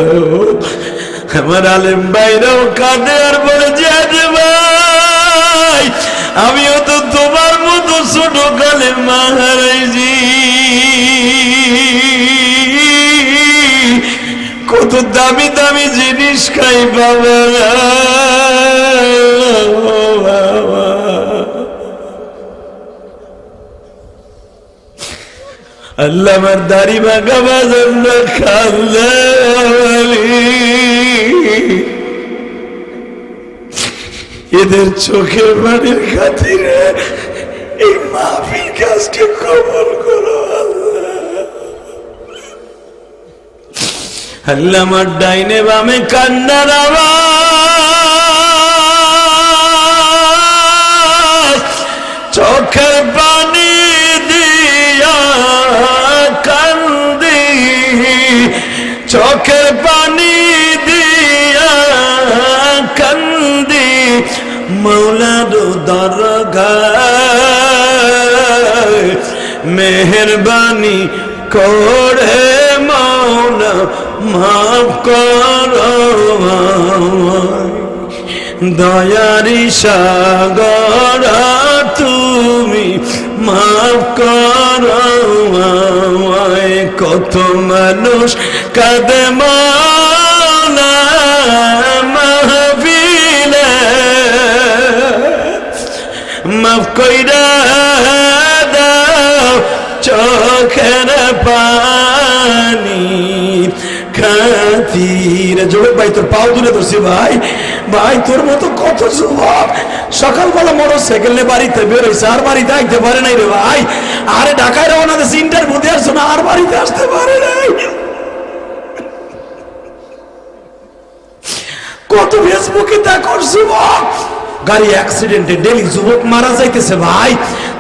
S1: আমার আলেম ভাইরাও কাঁদে আর বলে যে ভাই আমিও তো তোমার মতো ছোট কালে মা হারাইছি, কত দামি দামি জিনিস খাই বাবা। আল্লাহ আমার দাড়ি ভাঙা বাজার না খাল্লা, এদের চোখের পানির খাতিরে এই মাহফিল কাজকে কবুল করো আল্লাহ। আমার ডাইনে বামে কান্নার আওয়াজ, চোখের পানি দিয়া কান্দি, চোখের পানি দিয়া কান্দি, মৌলার দরগায় মেহেরবানি করে মৌলা মাফ করো, দয়ারি সাগর তুমি মাফ করো, কত মানুষ কাঁদে মৌলা মাহফিলে, মাফ কইরা দাও চোখের পানি খাতি রে যুবক ভাই তোর পাও তুলে ধরছি ভাই, ভাই তোর মতো কত যুবক সকালবেলা মোটর সাইকেল নিয়ে বাড়িতে বেরোইছে, আর বাড়িতে আইতে পারে নাই রে ভাই। আরে ঢাকায় রওনা দিয়েছে ইন্টারভিউ দিয়ে আসছো না, আর বাড়িতে আসতে পারে নাই। কত ফেসবুকে দেখো যুবক গাড়ি অ্যাক্সিডেন্টে ডেলি যুবক মারা যাইতেছে ভাই।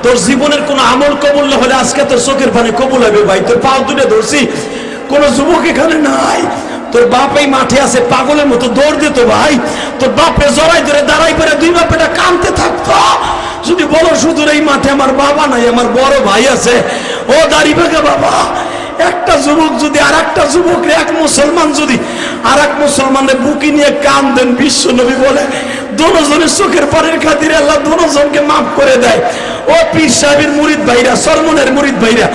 S1: তোর জীবনের কোন আমল কবুল না হলে আজকে তোর চোখের পানি কবুল হবে ভাই। তোর পাও তুলে ধরছি, কোন যুবক এখানে নাই। তোর বাপ এই মাঠে আছে পাগলের মতো দৌড় দিত ভাই। তোর বাপে জড়াই ধরে দাঁড়াই পরে দুই বাপেটা কাঁদতে থাকতো যদি বলো শুধু এই মাঠে আমার বাবা নাই, আমার বড় ভাই আছে। ও দাড়ি ভাগা বাবা, একটা যুবক যদি আর একটা যুবক, এক মুসলমান যদি আর এক মুসলমানের বুকি নিয়ে কান দেন, বিশ্ব নবী বলে দুজনের চোখের পানির খাতিরে আল্লাহ দুজনকে মাফ করে দেয়। ও পীর সাহেবের মুরিদ ভাইরা, সরমনের মুরিদ ভাইরা,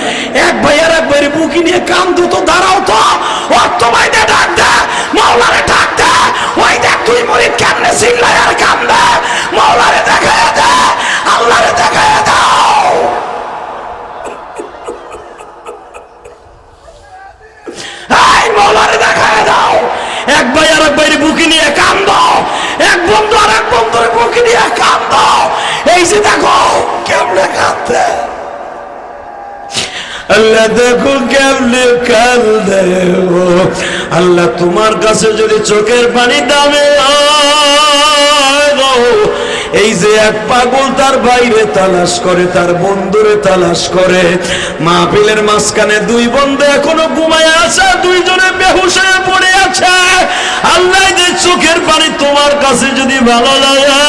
S1: এক ভাই আর এক ভাইয়ের বুকি নিয়ে কান তো দাঁড়াও তো, ও তোমায় দে ডাক দে, মাওলারে ডাক দে। ওই দেখ তুই মুরিদ কেমনে চিল্লায় আর কান্দে, মাওলারে দেখায় দে, আল্লাহরে দেখায় দাও। এই মাওলারে দেখায় দাও। এক ভাই আর এক ভাইয়ের বুকি নিয়ে কান্দো, এক বন্ধু আর এক বন্ধুর বুকি নিয়ে কান্দো। এই যে দেখো কেমনে কাঁদে, আল্লাহ দেখো কেমনে কাঁদে। আল্লাহ তোমার কাছে যদি চোখের পানি দামে, এই যে এক পাগল তার বাইরে তালাশ করে, তার বন্ধুরে তালাশ করে, মাহফিলের মাঝখানে দুই বন্ধু এখনো ঘুমায় আছে, দুইজনে বেহুশ হয়ে পড়ে আছে। আল্লাহ যে চোখের পানি তোমার কাছে যদি ভালো লাগে,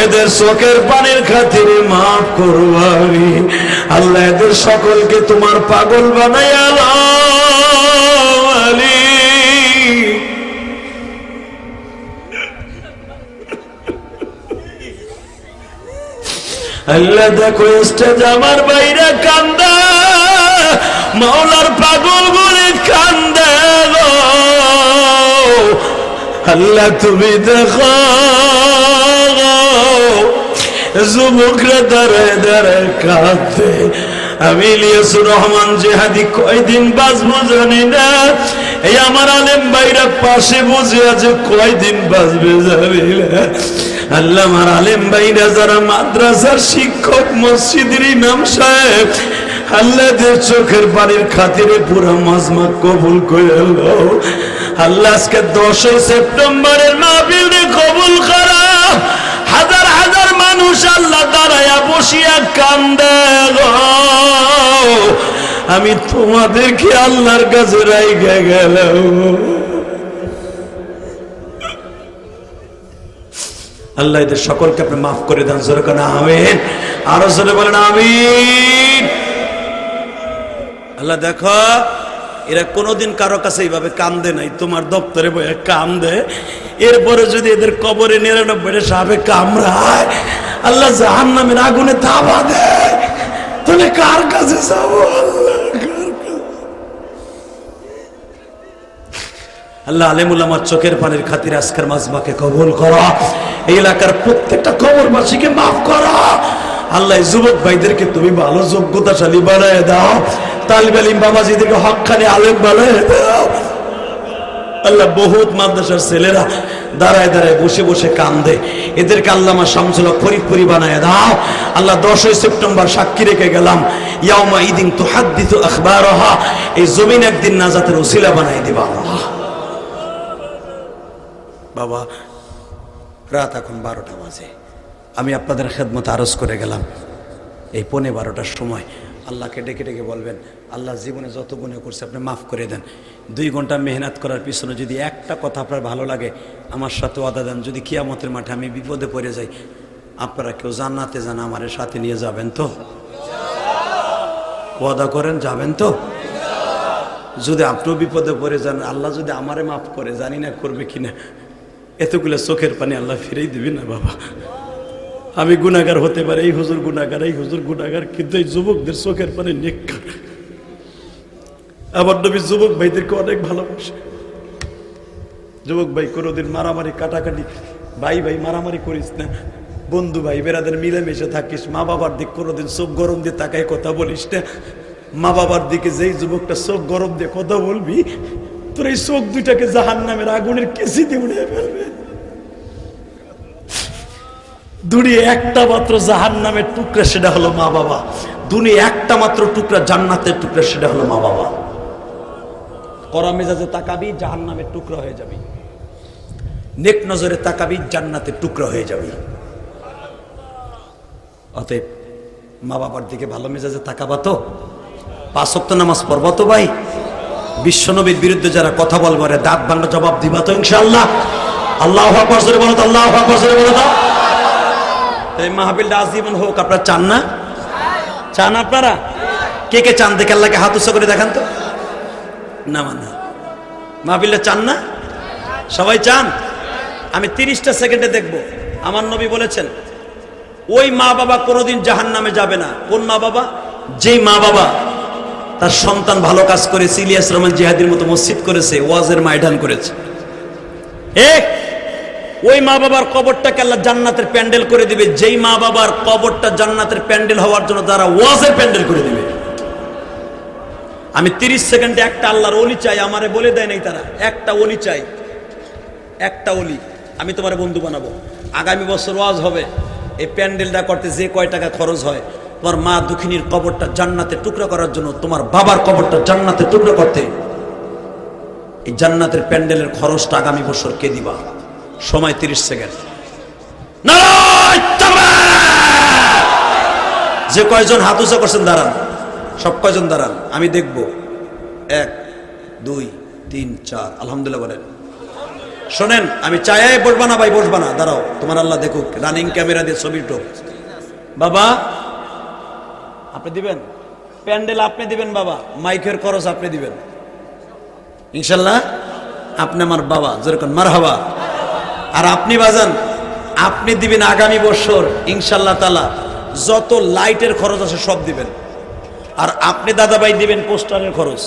S1: এদের চোখের পানির খাতিরে মাফ করবা। আল্লাহ এদের সকলকে তোমার পাগল বানাইয়া আল্লাহ দেখো স্টেজ আমার বাইরে কান্দা, মাওলার পাগল বলে কান্দে গো। আল্লাহ তুমি দেখো যুবকরা দাঁড়ায় দাঁড়ায় কাঁদে। আমি ইলিয়াসুর রহমান জেহাদি কয়দিন বাঁচবো জানি না, এই আমার আলেম ভাইরা পাশে বসে আছে কয়দিন বাঁচবে জানি না। আল্লাহ আমার আলেম ভাইরা যারা মাদ্রাসার শিক্ষক, মসজিদের ইমাম সাহেব, আল্লাহদের চোখের পানির খাতিরে পুরা মাজমা কবুল করে নাও। আল্লাহ আজকে 10 সেপ্টেম্বরের মাহফিলে কবুল করা। হাজার হাজার মানুষ আল্লাহ দাঁড়ায়া বসিয়া কান্দে গো। আমি তোমাদেরকে আল্লাহর কাছে রাইখা গেলাম। আল্লাহ এদের সকলকে আপনি মাফ করে দেন, জোরে কেন আমিন। আরো জোরে বলেন আমিন। আল্লাহ দেখো এরা কোনোদিন কারো কাছে এইভাবে কান্দে নাই, তোমার দপ্তরে বয়ে কান্দে। এরপরে যদি এদের কবরে 99টা সাপে কামড়ায়, আল্লাহ জাহান্নামের আগুনে তাবা দেয়, তাহলে কার কাছে যাবো? আল্লাহ আলেমুল আমার চোখের পানির খাতিরে আজকের মাজমাকে কবুল করো। এই এলাকার প্রত্যেকটা কবরবাসীকে মাফ করো। আল্লাহ যুবক ভাইদেরকে তুমি ভালো যোগ্যতাশালী বানায় দাও, তালিব আলিম বাবাজিদেরকে হক্কানি আলেম বানায় দাও। আল্লাহ বহুত মাদ্রাসার ছেলেরা দাঁড়ায় দাঁড়ায় বসে বসে কান্দে, এদেরকে আল্লামা শামসুল হক ফরিদপুরি বানায় দাও। আল্লাহ 10 সেপ্টেম্বর সাক্ষী রেখে গেলাম, ইয়াউমা ইদিন তুহাদ্দিসু আখবারাহা, এই জমিন একদিন নাজাতের ওসিলা বানায় দিবা আল্লাহ। বাবা রাত এখন 12টা বাজে, আমি আপনাদের খেদমত আরজ করে গেলাম এই 12:15টার সময়। আল্লাহকে ডেকে ডেকে বলবেন, আল্লাহ জীবনে যত গুনাহ করছে আপনি মাফ করে দেন। 2 ঘন্টা মেহনত করার পিছনে যদি একটা কথা আপনার ভালো লাগে, আমার সাথে ওয়াদা দেন, যদি কিয়ামতের মাঠে আমি বিপদে পড়ে যাই, আপনারা কেউ জান্নাতে যান আমার সাথে নিয়ে যাবেন তো? ওয়াদা করেন যাবেন তো? যদি আপনিও বিপদে পড়ে যান, আল্লাহ যদি আমারে মাফ করে, জানি না করবে কিনা, এতগুলো চোখের পানি আল্লাহ ফিরেই দিবি না বাবা। আমি গুনাহগার হতে পারে, এই হুজুর গুনাহগার, এই হুজুর গুনাহগার, কিন্তু এই যুবকদের চোখের পানি নেককার। আমার নবী যুবক ভাইদেরকে অনেক ভালোবাসে। যুবক ভাই কোনোদিন মারামারি কাটাকাটি, ভাই ভাই মারামারি করিস না, বন্ধু ভাই বেরাদের মিলেমিশে থাকিস। মা বাবার দিক কোনোদিন চোখ গরম দিয়ে তাকায় কথা বলিস না। মা বাবার দিকে যেই যুবকটা চোখ গরম দিয়ে কথা বলবি, তোর এই চোখ দুইটাকে জাহান্নামের আগুনের কেসিতে উড়িয়ে ফেলবে। দুনিয়া একটা মাত্র জাহান্নামের টুকরা, সেটা হলো মা বাবা। দুনিয়া একটা মাত্র টুকরা জান্নাতের টুকরা, সেটা হলো মা বাবা। কড়া মেজাজে তাকাবি, জাহান্নামের টুকরা হয়ে যাবি। নেক নজরে তাকাবি, জান্নাতের টুকরা হয়ে যাবি। অতএব মা বাবার দিকে ভালো মেজাজে তাকাবা তো, 5 ওয়াক্ত নামাজ পড়বা তো ভাই, বিশ্বনবীর বিরুদ্ধে যারা কথা বলবে দাঁত ভাঙা জবাব দিবা তো ইনশাআল্লাহ। আল্লাহু আকবার জোরে বলো তো, আল্লাহু আকবার জোরে বলো তো। এই মাহফিলটা আজীবন হোক, আপনারা চান না? চান আপনারা? কে কে চান দেখে আল্লাহকে হাত উঁচু করে দেখান তো। না মানা মাহফিলটা চান না? সবাই চান? আমি 30টা সেকেন্ডে দেখব। আমার নবী বলেছেন ওই মা বাবা কোনোদিন জাহান্নামে যাবে না। কোন মা বাবা? যেই মা বাবা তার সন্তান ভালো কাজ করেছে, ইলিয়াস রহমান জিহাদির মতো মসজিদ করেছে, ওয়াজের ময়দান করেছে, ওই মা বাবার কবরটাকে আল্লাহ জান্নাতের প্যান্ডেল করে দিবে। যেই মা বাবার কবরটা জান্নাতের প্যান্ডেল হওয়ার জন্য তারা ওয়াজের প্যান্ডেল করে দিবে। আমি 30 সেকেন্ডে একটা আল্লাহর ওলি চাই, আমারে বলে দেয় নাই তারা, একটা ওলি চাই, একটা ওলি। আমি তোমার বন্ধু বানাবো। আগামী বছর ওয়াজ হবে, এই প্যান্ডেলটা করতে যে কয় টাকা খরচ হয়, তোমার মা দুঃখিনীর কবরটা জান্নাতে টুকরা করার জন্য, তোমার বাবার কবরটা জান্নাতে টুকরা করতে, এই জান্নাতের প্যান্ডেলের খরচটা আগামী বছর কে দিবা? সময় 30 সেকেন্ড। যে কয়জন হাত উঁচা করছেন দাঁড়ান, সব কয়জন দাঁড়ান, আমি দেখব। 1 2 3 4 আলহামদুলিল্লাহ বলেন। শোনেন, আমি চাই বসবা না ভাই, বসবা না, দাঁড়াও, তোমার আল্লাহ দেখুক, রানিং ক্যামেরা দিয়ে ছবি টোক। বাবা আপনি দিবেন প্যান্ডেল, আপনি দিবেন বাবা, মাইকের খরচ আপনি দিবেন ইনশাল্লাহ। আপনি আমার বাবা, যেরকম মারহাবা। আর আপনি বাজান, আপনি দিবেন আগামী বছর ইনশাল্লাহ তাআলা যত লাইটের খরচ আছে সব দিবেন। আর আপনি দাদা ভাই দিবেন পোস্টারের খরচ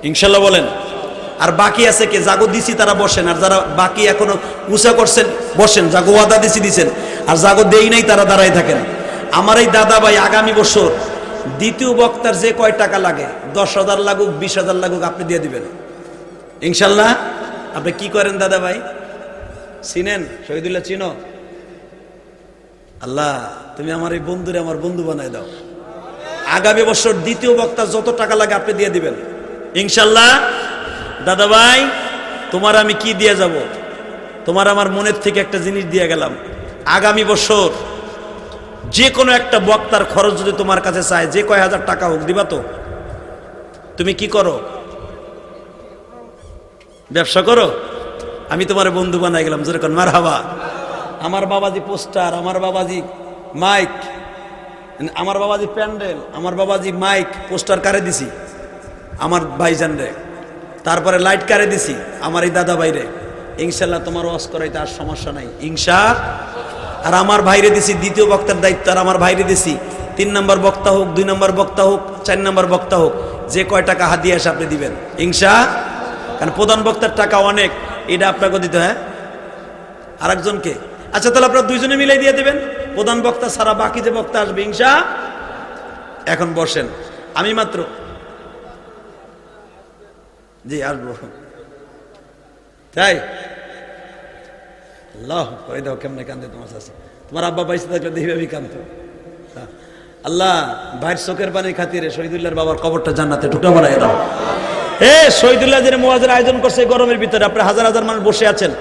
S1: ইনশাল্লাহ বলেন। আর বাকি আছে কে? জাগো দিছি তারা বসেন, আর যারা বাকি এখনো উঁচা করছেন বসেন, জাগো ওয়াদা দিছি দিছেন, আর জাগো দেই নাই তারা দাঁড়াই থাকেন। আমার এই দাদা ভাই আগামী বছর দ্বিতীয় বক্তার যে কয় টাকা লাগে, 10,000 লাগুক 20,000 লাগুক, আপনি দিয়ে দিবেন ইনশাল্লাহ। আপনি কি করেন দাদা ভাই? চিনেন? শহীদুল্লাহ চিনো? আল্লাহ তুমি আমার এই বন্ধুরে আমার বন্ধু বানায় দাও। আগামী বছর দ্বিতীয় বক্তা যত টাকা লাগে আপনি দিয়ে দিবেন ইনশাল্লাহ। দাদা ভাই তোমার আমি কি দিয়ে যাব? তোমার আমার মনের থেকে একটা জিনিস দিয়ে গেলাম। আগামী বছর যে কোনো একটা বক্তার খরচ যদি তোমার কাছে চায়, যে কয় হাজার টাকা হোক, দিবা তো? তুমি কি করো? ব্যবসা করো? আমি তোমার বন্ধু বানাই গেলাম, যেরকম মারহাবা। আমার বাবাজি পোস্টার, আমার বাবাজি মাইক, আমার বাবাজি প্যান্ডেল, আমার বাবাজি মাইক পোস্টার কারে দিছি? আমার ভাইজান রে। তারপরে লাইট কারে দিছি? আমার এই দাদা ভাইরে। ইনশাল্লাহ তোমার ওয়াজ করাইতে আর সমস্যা নাই ইনশা। আর আমার ভাইরে দিছি দ্বিতীয় বক্তার দায়িত্ব, আর আমার ভাইরে দিছি 3 নম্বর বক্তা হোক, 2 নম্বর বক্তা হোক, 4 নম্বর বক্তা হোক, যে কয় টাকা হাদিয়া এসে আপনি দিবেন ইনশা। কারণ প্রধান বক্তার টাকা অনেক, এটা আপনাকে দিতে হয় আরেকজনকে। আচ্ছা তাহলে আপনারা দুইজনে মিলাই দিয়ে দিবেন, প্রধান বক্তা ছাড়া বাকি যে বক্তা আসবে ইনশা। এখন বসেন, আমি মাত্র জি আসবো, তাই আল্লাহ কই দাও কেমনে কান্দে তোমার কাছে। তোমার আব্বা বাইসে থাকলে দেখবে কান্ত। আল্লাহ ভাইয়ের চোখের পানির খাতিরে শহীদুল্লাহর বাবার কবরটা জান্নাতে ঢুকা বানাই দাও। শহীদুল্লাহ যে মুআজ্জির আয়োজন করছে গরমের ভিতরে, আপনি হাজার হাজার মানুষ বসে আছেন।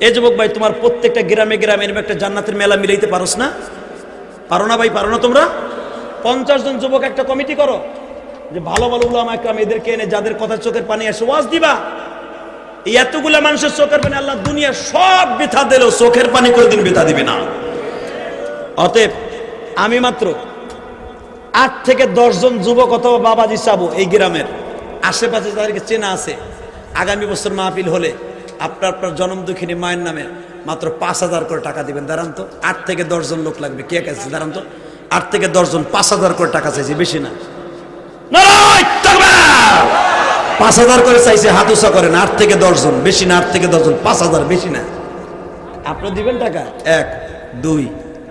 S1: এই যুবক ভাই, তোমার প্রত্যেকটা গ্রামে গ্রামে এরকম একটা জান্নাতের মেলা মিলাইতে পারোস না? পারো না ভাই? পারো না তোমরা? 50 জন যুবক একটা কমিটি করো, যে ভালো ভালো উলামা একরাম এদেরকে এনে, যাদের কথা চোখের পানি আসে, ওয়াজ দিবা। এই এতগুলা মানুষের চোখের পানি আল্লাহ দুনিয়া সব বৃথা দিলেও চোখের পানি কোনদিন বৃথা দিবে না। অতএব আমি মাত্র 8 থেকে 10 জন যুবক অথবা বাবাজি চাবো এই গ্রামের আশেপাশে যাদেরকে চেনা আছে, আগামী বছর মাহফিল হলে আপনার জনম দুঃখিনী মায়ের নামে মাত্র 5,000 করে টাকা দিবেন। দাঁড়ান তো, 8 থেকে 10 জন লোক লাগবে। কে কাছে? দাঁড়ান তো, 8 থেকে 10 জন 5,000 করে টাকা চাইছে, বেশি না। 5,000 করে চাইছে, হাত উঁচা করেন। 8 থেকে 10 জন, বেশি না। 8 থেকে 10 জন, 5,000, বেশি না। আপনি দিবেন টাকা? 1 2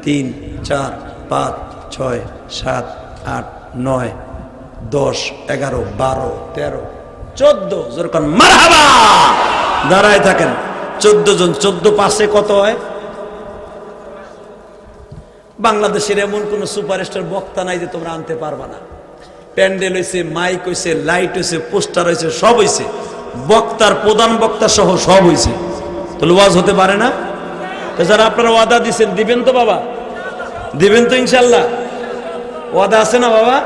S1: 3 4 5 6 7 8 9 10 11 12 13 14 যেরকম মারহাবা দাঁড়ায় থাকেন। 14 জন, 14 পাশে কত হয়? বাংলাদেশের এমন কোন সুপারস্টার বক্তা নাই যে তোমরা আনতে পারবা না। প্যান্ডেল হয়েছে, মাইক হয়েছে, লাইট হয়েছে, পোস্টার হয়েছে, সব হয়েছে, বক্তার প্রধান বক্তা সহ সব হয়েছে, তাহলে ওয়াজ হতে পারে না? তো যারা আপনারা ওয়াদা দিচ্ছেন, দিবেন তো বাবা? দিবেন তো ইনশাল্লাহ? ওয়াদা আছে না বাবা?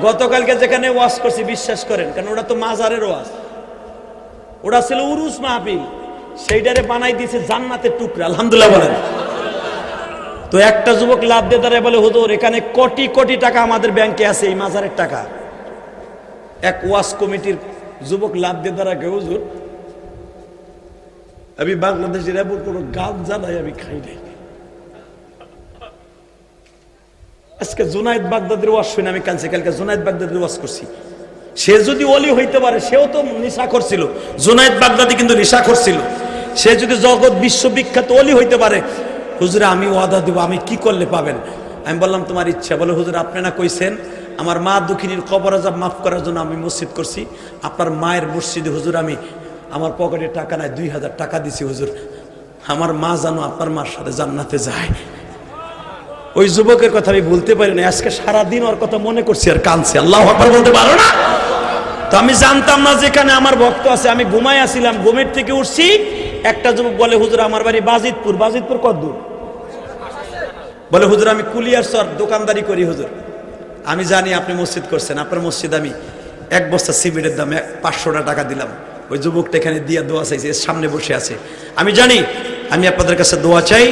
S1: গতকালকে যেখানে ওয়াজ করছি বিশ্বাস করেন, কারণ ওটা তো মাজারের ওয়াজ, ওটা ছিল উরুস মাহফিল, সেইটারে বানাই দিয়েছে জান্নাতের টুকরা। আলহামদুলিল্লাহ বলেন। তো একটা যুবক লাভ দিয়ে দাঁড়ায় বলে, হুজুর এখানে কোটি কোটি টাকা আমাদের ব্যাংকে আছে, এই মাজারের টাকা। এক ওয়াজ কমিটির যুবক লাভ দিয়ে দাঁড়ায়, হুজুর আমি বাংলাদেশের এমন কোনো গান জানাই আমি খাই নাই। আজকে জুনায়েদ বাগদাদির ওয়াজ শুনে আমি কাঁদছি। কালকে জুনায়েদ বাগদাদির ওয়াজ করছি। সে যদি ওলি হইতে পারে, সেও তো নেশা করছিল। জুনায়েদ বাগদাদি কিন্তু নেশা করছিল। সে যদি জগৎ বিশ্ববিখ্যাত ওলি হইতে পারে, হুজুরে আমি ওয়াদা দেব, আমি কি করলে পাবেন? আমি বললাম তোমার ইচ্ছা। বলে হুজুর আপনি না কইছেন আমার মা দুঃখিনীর কবর আযাব মাফ করার জন্য আমি মসজিদ করছি, আপনার মায়ের মসজিদে হুজুর আমি আমার পকেটে টাকা নাই, 2000 টাকা দিছি হুজুর, আমার মা জানো আপনার মার সাথে জান্নাতে যায়। ওই যুবকের কথা আমি বলতে পারি না, আজকে সারাদিন ওর কথা মনে করছি আর কাঁদছি। আল্লাহু আকবার বলতে পারো না? তো আমি জানতাম না যেখানে আমার ভক্ত আছে। আমি ঘুমায় আসছিলাম, ঘুমের থেকে উঠছি, একটা যুবক বলে হুজুর আমার বাড়ি বাজিতপুর। বাজিতপুর কত দূর? বলে হুজুর আমি কুলিয়ারচর দোকানদারি করি হুজুর। আমি জানি আপনি মসজিদ করছেন, আপনার মসজিদ আমি 1 বস্তা সিমেন্টের দামে 500 টাকা দিলাম। ওই যুবকটা এখানে দিয়া দোয়া চাইছে, এর সামনে বসে আছে। আমি জানি আমি আপনাদের কাছে দোয়া চাই,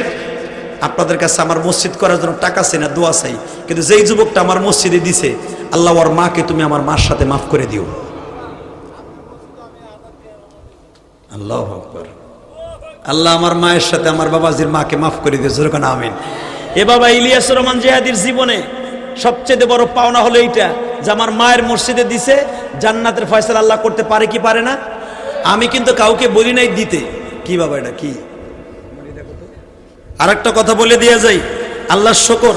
S1: আপনাদের কাছে আমার মসজিদ করার জন্য টাকা চাই না, দোয়া চাই। কিন্তু যেই যুবকটা আমার মসজিদে দিছে, আল্লাহ ওর মাকে তুমি আমার মার সাথে মাফ করে দিও। আল্লাহু আকবার। আল্লাহ আমার মায়ের সাথে আমার বাবাজির মাকে মাফ করে দিও, যেরকম আমিন। এ বাবা ইলিয়াসুর রহমান জিহাদির জীবনে সবচেয়ে বড় পাওনা হলো এইটা যে আমার মায়ের মসজিদে দিছে, জান্নাতের ফয়সালা আল্লাহ করতে পারে কি পারে না? আমি কিন্তু কাউকে বলি নাই দিতে। কি বাবা এটা কি? আরেকটা কথা বলে দিয়ে যাই, আল্লাহর শুকর